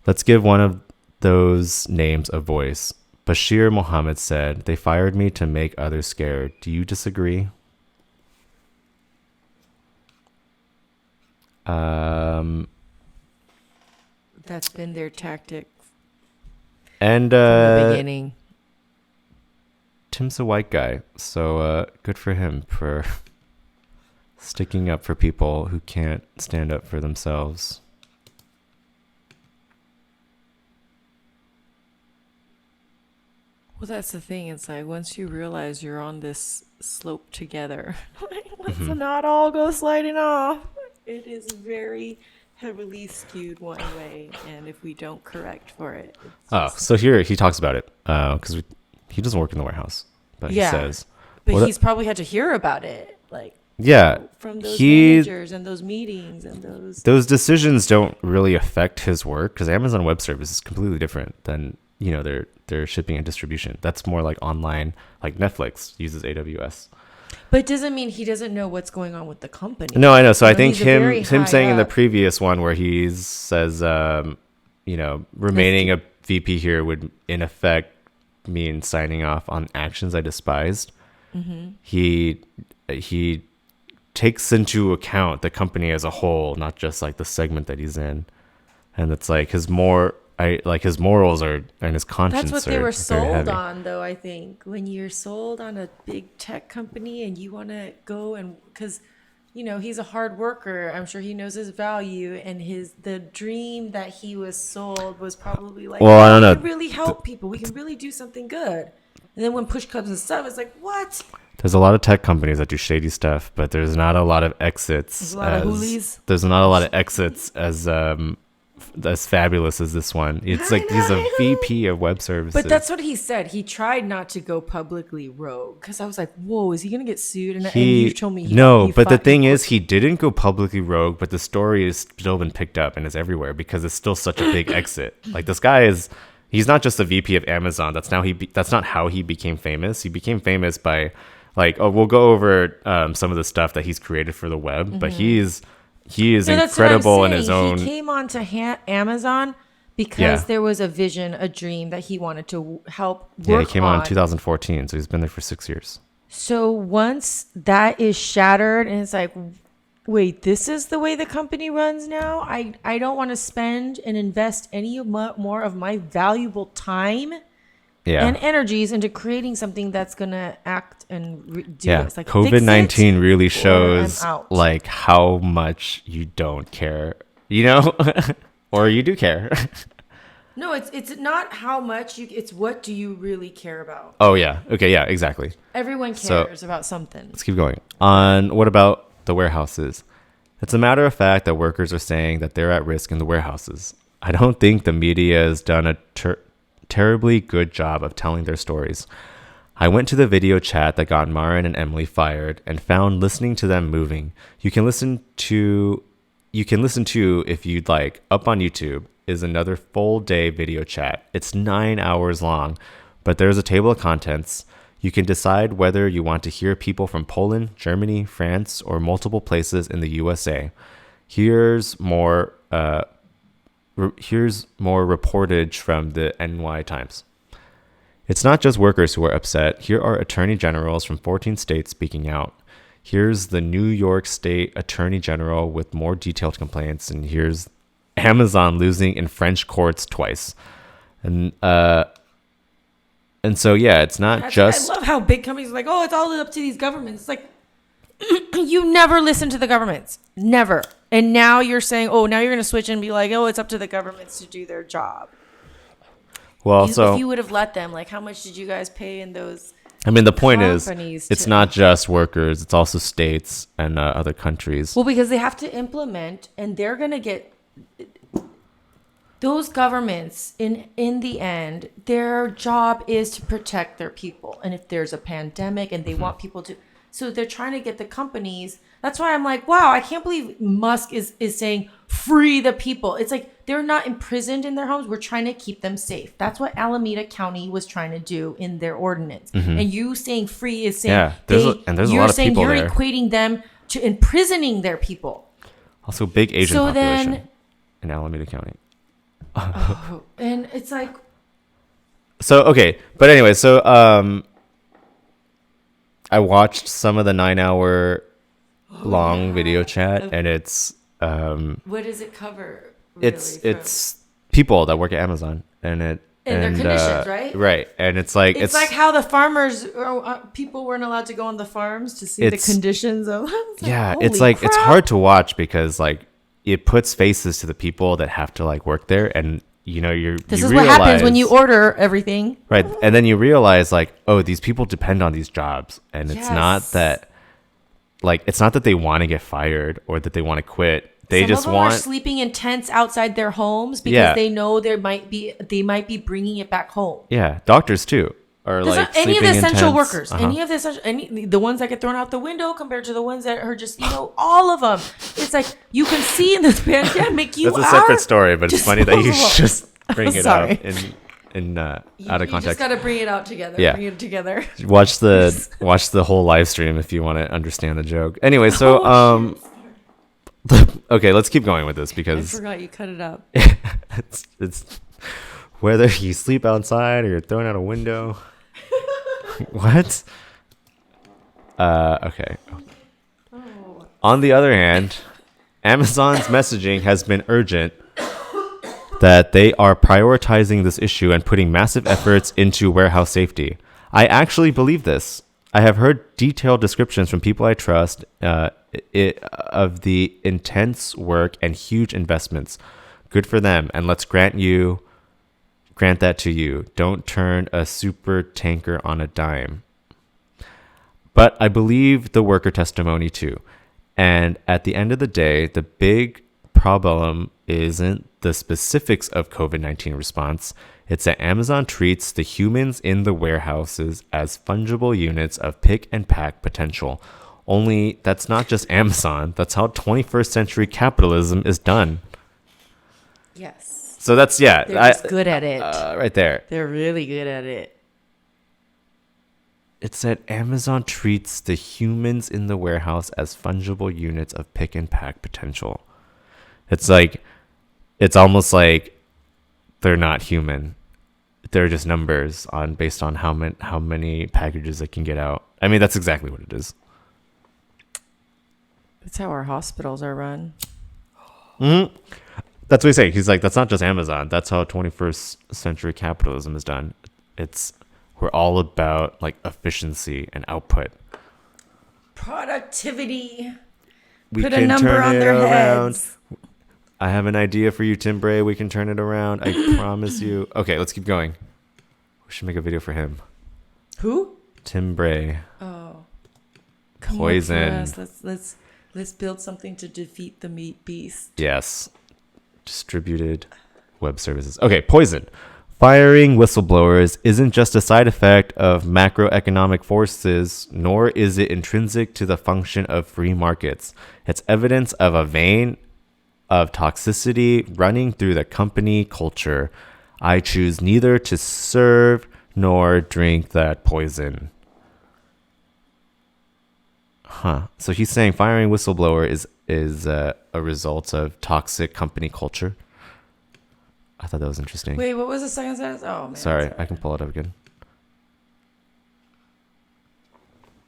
Let's give one of those names a voice. Bashir Mohammed said, "They fired me to make others scared. Do you disagree?" That's been their tactic And from the beginning. Tim's a white guy, so good for him for sticking up for people who can't stand up for themselves. Well, that's the thing. It's like once you realize you're on this slope together, let's not all go sliding off. It is very heavily skewed one way, and if we don't correct for it, So here he talks about it because he doesn't work in the warehouse, but he says, but he's probably had to hear about it, like from those managers and those meetings and those decisions don't really affect his work because Amazon Web Services is completely different than their shipping and distribution. That's more like online, like Netflix uses AWS. But it doesn't mean he doesn't know what's going on with the company. No, I know. So I think he's a very him saying high in the up. previous one where he says, remaining a VP here would in effect mean signing off on actions I despised. Mm-hmm. He takes into account the company as a whole, not just like the segment that he's in, and it's like his morals are and his conscience. That's what they were very sold heavy. on, though. I think when you're sold on a big tech company and you want to go and because he's a hard worker, I'm sure he knows his value, and the dream that he was sold was probably like, well, I don't know. We can really help people. We can really do something good. And then when push comes to shove, it's like, what? There's a lot of tech companies that do shady stuff, but there's not a lot of exits. There's a lot of hoolies. There's not a lot of exits as fabulous as this one. It's like he's a VP of web services. But that's what he said. He tried not to go publicly rogue because I was like, whoa, is he going to get sued? And you told me but the thing is, he didn't go publicly rogue, but the story has still been picked up and is everywhere because it's still such a big exit. Like this guy he's not just a VP of Amazon. That's not how he became famous. He became famous by we'll go over some of the stuff that he's created for the web, but he is incredible in his own. He came onto Amazon because there was a vision, a dream that he wanted to help work on. Yeah, he came on in 2014, so he's been there for 6 years. So once that is shattered and it's like, wait, this is the way the company runs now? I don't want to spend and invest any more of my valuable time and energies into creating something that's going to act and do it. It's like, COVID-19 really shows like how much you don't care, or you do care. No, it's not how much it's what do you really care about? Oh yeah. Okay, yeah, exactly. Everyone cares about something. Let's keep going. What about the warehouses? It's a matter of fact that workers are saying that they're at risk in the warehouses. I don't think the media has done a terribly good job of telling their stories. I went to the video chat that got Marin and Emily fired and found listening to them moving. You can listen to if you'd like. Up on YouTube is another full day video chat. It's 9 hours long, but there's a table of contents. You can decide whether you want to hear people from Poland, Germany, France, or multiple places in the USA. Here's more reportage from the NY Times. It's not just workers who are upset. Here are attorney generals from 14 states speaking out. Here's the New York State Attorney General with more detailed complaints. And here's Amazon losing in French courts twice. And so, yeah, it's not just... I love how big companies are like, oh, it's all up to these governments. It's like, you never listen to the governments. Never. And now you're saying, now you're going to switch and be like, oh, it's up to the governments to do their job. Well, so if you would have let them, like, how much did you guys pay in those? I mean, the point is, companies it's to- not just workers; it's also states and other countries. Well, because they have to implement, and they're gonna get those governments. In the end, their job is to protect their people, and if there's a pandemic, and they want people to, so they're trying to get the companies. That's why I'm like, wow, I can't believe Musk is saying free the people. It's like they're not imprisoned in their homes. We're trying to keep them safe. That's what Alameda County was trying to do in their ordinance. And you saying free is saying there's a you're lot of saying people you're there. equating them to imprisoning their people. Also, big Asian So population then- in Alameda County. And it's like, So okay, but anyway, so I watched some of the 9-hour long video chat, and it's what does it cover? Really it's people that work at Amazon, and And their conditions, right? Right, and it's like it's like how the farmers people weren't allowed to go on the farms to see the It's- conditions of. yeah, it's holy like it's crap. hard to watch because like it puts faces to the people that have to like work there, and you know This you is what happens when you realize- order everything. right, and then you realize like, oh, these people depend on these jobs, and it's not Yes. that like it's not that they want to get fired or that they want to quit. They Some just of them want are sleeping in tents outside their homes because Yeah. they know they might be bringing it back home. yeah, doctors too are There's like not any of the sleeping in essential tents. workers, Uh-huh. any of the ones that get thrown out the window compared to the ones that are just all of them. It's like you can see in this pandemic you That's a are separate story, but it's funny that you disposable. just bring it Sorry. up in out of You just context. got to bring it out together. Yeah. Bring it together. Watch the whole live stream if you want to understand the joke. Anyway, so okay, let's keep going with this I because forgot you cut it up. it's whether you sleep outside or you're thrown out a window. What? Okay. On the other hand, Amazon's messaging has been urgent that they are prioritizing this issue and putting massive efforts into warehouse safety. I actually believe this. I have heard detailed descriptions from people I trust of the intense work and huge investments. Good for them, and let's grant that to you. Don't turn a super tanker on a dime. But I believe the worker testimony too. And at the end of the day, the big problem isn't the specifics of COVID-19 response. It's that Amazon treats the humans in the warehouses as fungible units of pick and pack potential. Only that's not just Amazon. That's how 21st century capitalism is done. Yes. So that's, They're just good at it. Right there. They're really good at it. It said Amazon treats the humans in the warehouse as fungible units of pick and pack potential. It's like, it's almost like they're not human. They're just numbers based on how many packages they can get out. I mean, that's exactly what it is. That's how our hospitals are run. Mm-hmm. That's what he's saying. He's like, that's not just Amazon. That's how 21st century capitalism is done. We're all about like efficiency and output. Productivity. We Put a can number turn on it their around. heads. I have an idea for you, Tim Bray. We can turn it around. I promise you. Okay, let's keep going. We should make a video for him. Who? Tim Bray. Oh. Come Poison. look for us. Let's build something to defeat the meat beast. Yes. Distributed web services. Okay, Poison. Firing whistleblowers isn't just a side effect of macroeconomic forces, nor is it intrinsic to the function of free markets. It's evidence of a vein of toxicity running through the company culture. I choose neither to serve nor drink that poison. Huh. So he's saying firing whistleblower is a result of toxic company culture. I thought that was interesting. Wait, what was the second sentence? Oh, man. Sorry, I can pull it up again.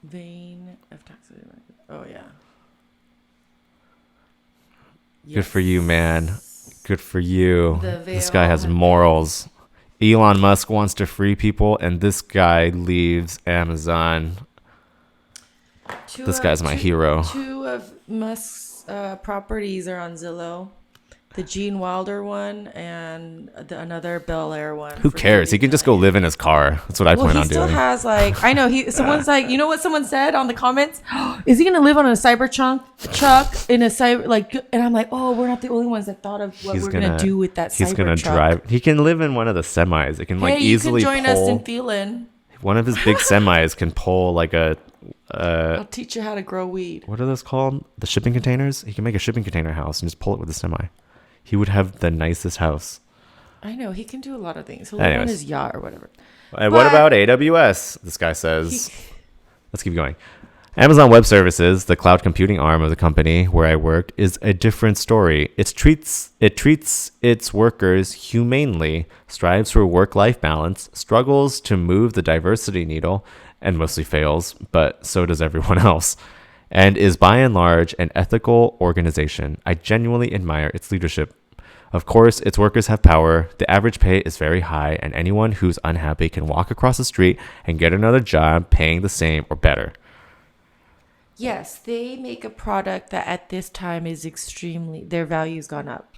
Vein of toxicity. Oh, yeah. Good for you, man. Good for you. The This veil guy has and- morals. Elon Musk wants to free people, and this guy leaves Amazon. This guy's my hero. 2 of Musk's properties are on Zillow. the Gene Wilder one and another Bel Air one. Who cares? He can just go live in his car. That's what I plan on He still doing. has like, I know someone's like, you know what someone said on the comments? Is he gonna live on a Cybertruck in a cyber like? And I'm like, oh, we're not the only ones that thought of what we're gonna do with that. He's gonna drive. He can live in one of the semis. It can like easily you can join us pull. in Phelan. One of his big semis can pull like a. I'll teach you how to grow weed. What are those called? The shipping containers? He can make a shipping container house and just pull it with a semi. He would have the nicest house. I know he can do a lot of things. He'll live on his yacht or whatever. And what about AWS? This guy says. Let's keep going. Amazon Web Services, the cloud computing arm of the company where I worked, is a different story. It treats its workers humanely, strives for work-life balance, struggles to move the diversity needle, and mostly fails, but so does everyone else, and is by and large an ethical organization. I genuinely admire its leadership. Of course, its workers have power. The average pay is very high, and anyone who's unhappy can walk across the street and get another job paying the same or better. Yes, they make a product that at this time is their value's gone up.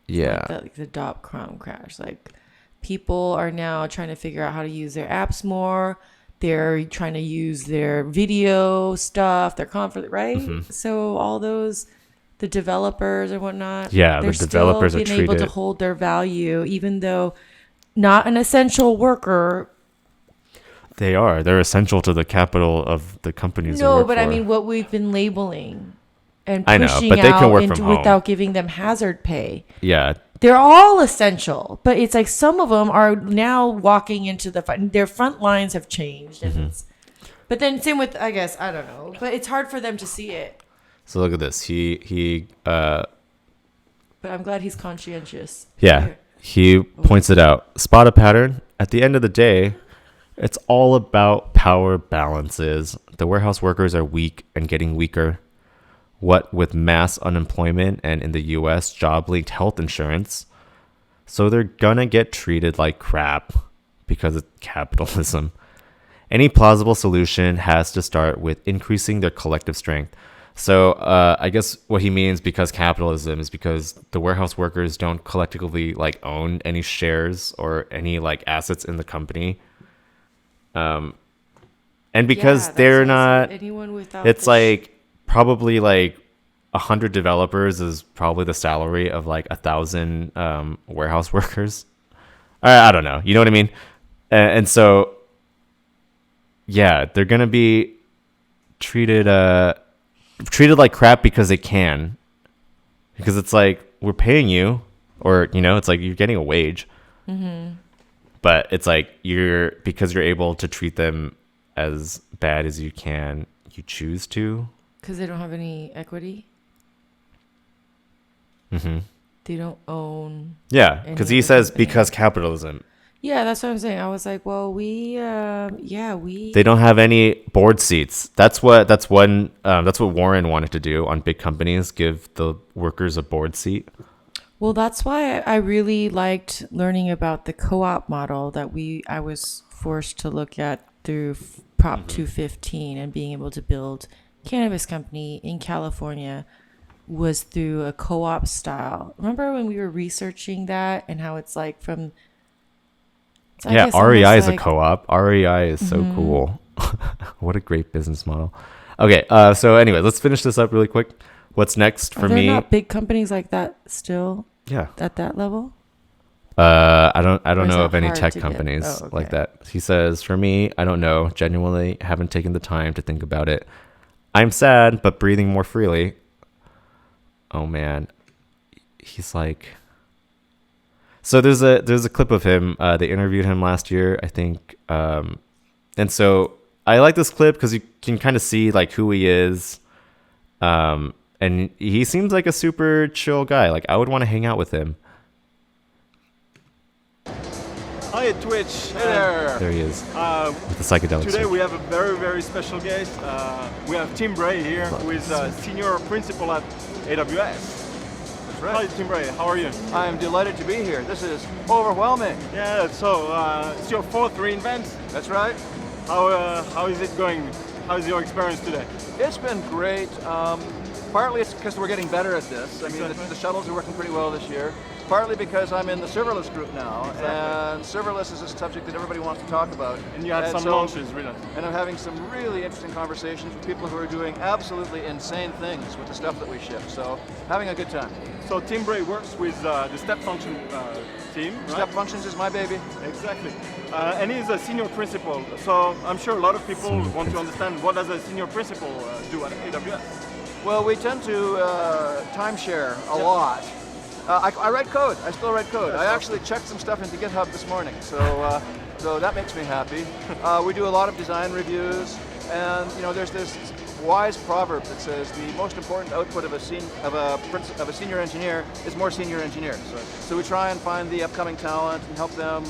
Yeah. Like the dot-com crash. Like people are now trying to figure out how to use their apps more. They're trying to use their video stuff, their conference, right? Mm-hmm. So all those, the developers and whatnot. Yeah, they're the developers still are being able to treated- hold their value, even though not an essential worker. They are. They're essential to the capital of the companies. No, they work but I for. mean, what we've been labeling and I know, pushing but they can out work from home. without giving them hazard pay. Yeah. They're all essential, but it's like some of them are now walking into their front lines have changed. And but then same with, I guess, I don't know, but it's hard for them to see it. So look at this. He But I'm glad he's conscientious. Yeah, he points it out. Spot a pattern. At the end of the day, it's all about power balances. The warehouse workers are weak and getting weaker. What with mass unemployment and in the US, job-linked health insurance. So they're gonna get treated like crap because of capitalism. Any plausible solution has to start with increasing their collective strength. So I guess what he means because capitalism is because the warehouse workers don't collectively like own any shares or any like assets in the company. And because they're not, anyone without it's like probably like 100 developers is probably the salary of like 1,000 warehouse workers. I don't know. You know what I mean? And so, yeah, they're going to be treated like crap because they can. Because it's like, we're paying you, or, you know, it's like you're getting a wage. Mm-hmm. But it's like because you're able to treat them as bad as you can, you choose to. Because they don't have any equity. Mm-hmm. They don't own. Yeah, because he says because capitalism. Yeah, that's what I'm saying. I was like, well, we. They don't have any board seats. That's what Warren wanted to do on big companies, give the workers a board seat. Well, that's why I really liked learning about the co-op model that I was forced to look at through Prop 215 and being able to build cannabis company in California was through a co-op style. Remember when we were researching that and how it's like from... Yeah, REI is a co-op. REI is so cool. What a great business model. Okay, so anyway, let's finish this up really quick. What's next for me? Are there not big companies like that still? Yeah. At that level? I don't know that of any hard tech to get? companies Oh, okay. like that. He says, for me, I don't know. Genuinely haven't taken the time to think about it. I'm sad, but breathing more freely. Oh man. He's like... So there's a clip of him. They interviewed him last year, I think. And so I like this clip because you can kind of see like who he is. And he seems like a super chill guy. Like I would want to hang out with him. Hi Twitch, hey there. There he is. With the psychedelic Today suit. we have a very, very special guest. We have Tim Bray here, who is senior principal at AWS. That's right. Hi Tim Bray, how are you? I'm delighted to be here. This is overwhelming. Yeah, so it's your fourth reInvent. That's right. How is it going? How is your experience today? It's been great. Partly it's because we're getting better at this. I mean, the shuttles are working pretty well this year. Partly because I'm in the serverless group now, and serverless is a subject that everybody wants to talk about. And you had some launches, really. And I'm having some really interesting conversations with people who are doing absolutely insane things with the stuff that we ship. So, having a good time. So Tim Bray works with the Step Function team, right? Step Functions is my baby. Exactly. And he's a senior principal. So I'm sure a lot of people want to understand, what does a senior principal do at AWS? Well, we tend to timeshare a lot. I write code. I still write code. I actually checked some stuff into GitHub this morning, so that makes me happy. We do a lot of design reviews, and there's this wise proverb that says the most important output of a senior engineer is more senior engineers. So we try and find the upcoming talent and help them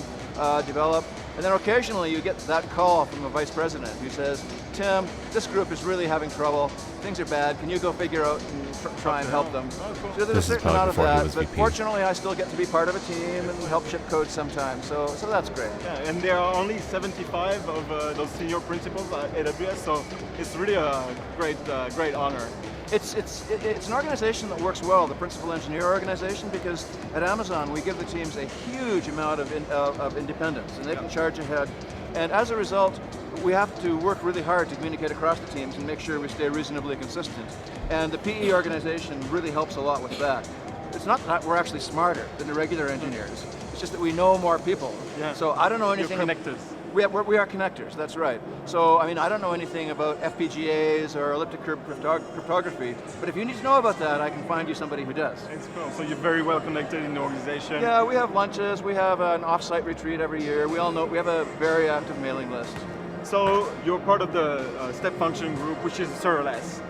develop. And then occasionally you get that call from a vice president who says, Tim, this group is really having trouble. Things are bad. Can you go figure out and try and help them? So there's a certain amount of that. But fortunately, I still get to be part of a team and help ship code sometimes. So that's great. Yeah, and there are only 75 of those senior principals at AWS. So it's really a great honor. It's an organization that works well, the principal engineer organization, because at Amazon we give the teams a huge amount of independence, and they can charge ahead. And as a result, we have to work really hard to communicate across the teams and make sure we stay reasonably consistent. And the PE organization really helps a lot with that. It's not that we're actually smarter than the regular engineers. It's just that we know more people. Yeah. So I don't know anything. You're connectors. We are connectors, that's right. So, I mean, I don't know anything about FPGAs or elliptic curve cryptography, but if you need to know about that, I can find you somebody who does. It's cool. So you're very well connected in the organization. Yeah, we have lunches, we have an off-site retreat every year. We all know, we have a very active mailing list. So you're part of the Step Function group, which is serverless.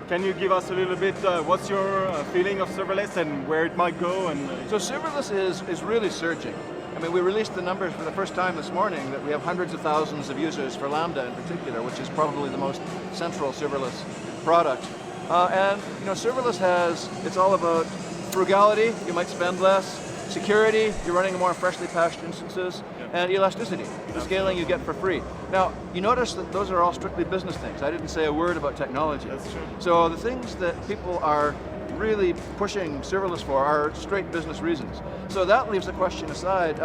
Can you give us a little bit, what's your feeling of serverless and where it might go? So serverless is really surging. I mean, we released the numbers for the first time this morning that we have hundreds of thousands of users for Lambda in particular, which is probably the most central serverless product. And serverless it's all about frugality, you might spend less, security, you're running more freshly patched instances, and elasticity, the scaling you get for free. Now, you notice that those are all strictly business things. I didn't say a word about technology. That's true. So the things that people are really pushing serverless for are straight business reasons. So that leaves the question aside,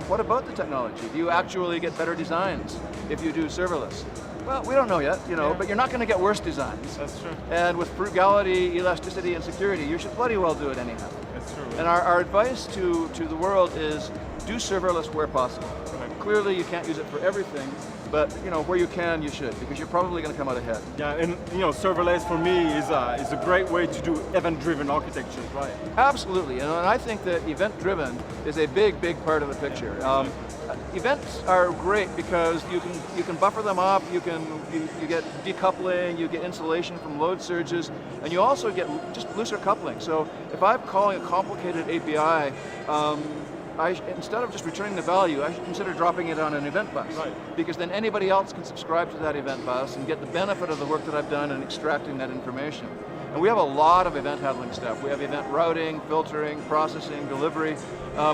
what about the technology? Do you actually get better designs if you do serverless? Well, we don't know yet, but you're not going to get worse designs. That's true. And with frugality, elasticity, and security, you should bloody well do it anyhow. That's true. And our advice to the world is do serverless where possible. Right. Clearly, you can't use it for everything, but where you can, you should, because you're probably going to come out ahead. Yeah, and serverless for me is a great way to do event-driven architecture, right? Absolutely, and I think that event-driven is a big, big part of the picture. Events are great because you can buffer them up, you get decoupling, you get insulation from load surges, and you also get just looser coupling. So if I'm calling a complicated API, instead of just returning the value, I should consider dropping it on an event bus. Right. Because then anybody else can subscribe to that event bus and get the benefit of the work that I've done in extracting that information. And we have a lot of event handling stuff. We have event routing, filtering, processing, delivery.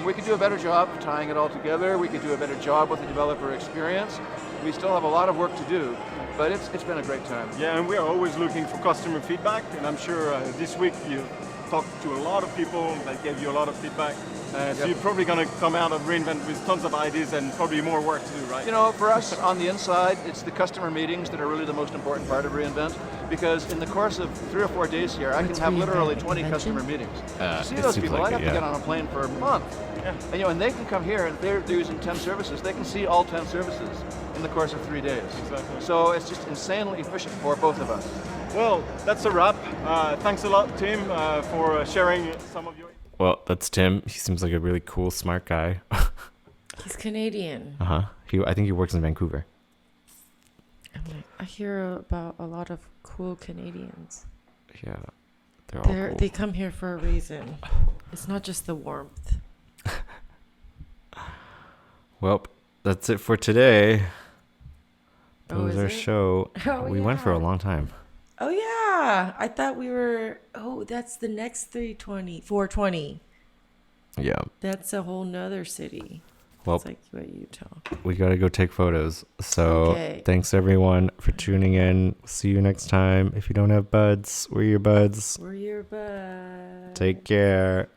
We could do a better job of tying it all together. We could do a better job with the developer experience. We still have a lot of work to do, but it's been a great time. Yeah, and we are always looking for customer feedback, and I'm sure this week you talked to a lot of people that gave you a lot of feedback. So you're probably going to come out of reInvent with tons of ideas and probably more work to do, right? For us on the inside, it's the customer meetings that are really the most important part of reInvent, because in the course of 3 or 4 days here, I can have literally 20 customer meetings. To see those people, I'd have to get on a plane for a month. Yeah. And they can come here, and they're using 10 services. They can see all 10 services in the course of 3 days. Exactly. So it's just insanely efficient for both of us. Well, that's a wrap. Thanks a lot, Tim, for sharing some of your... Well, that's Tim. He seems like a really cool, smart guy. He's Canadian. Uh-huh. I think he works in Vancouver. I hear about a lot of cool Canadians. Yeah, they're all cool. They come here for a reason. It's not just the warmth. Well, that's it for today. That Oh, was is our it? show. Oh, we went for a yeah. long time. Oh yeah, I thought we were. Oh, that's the next 420. Yeah. That's a whole nother city. Well, It's like what you tell. we got to go take photos. So Okay. thanks everyone for tuning in. See you next time. If you don't have buds, we're your buds. We're your buds. Take care.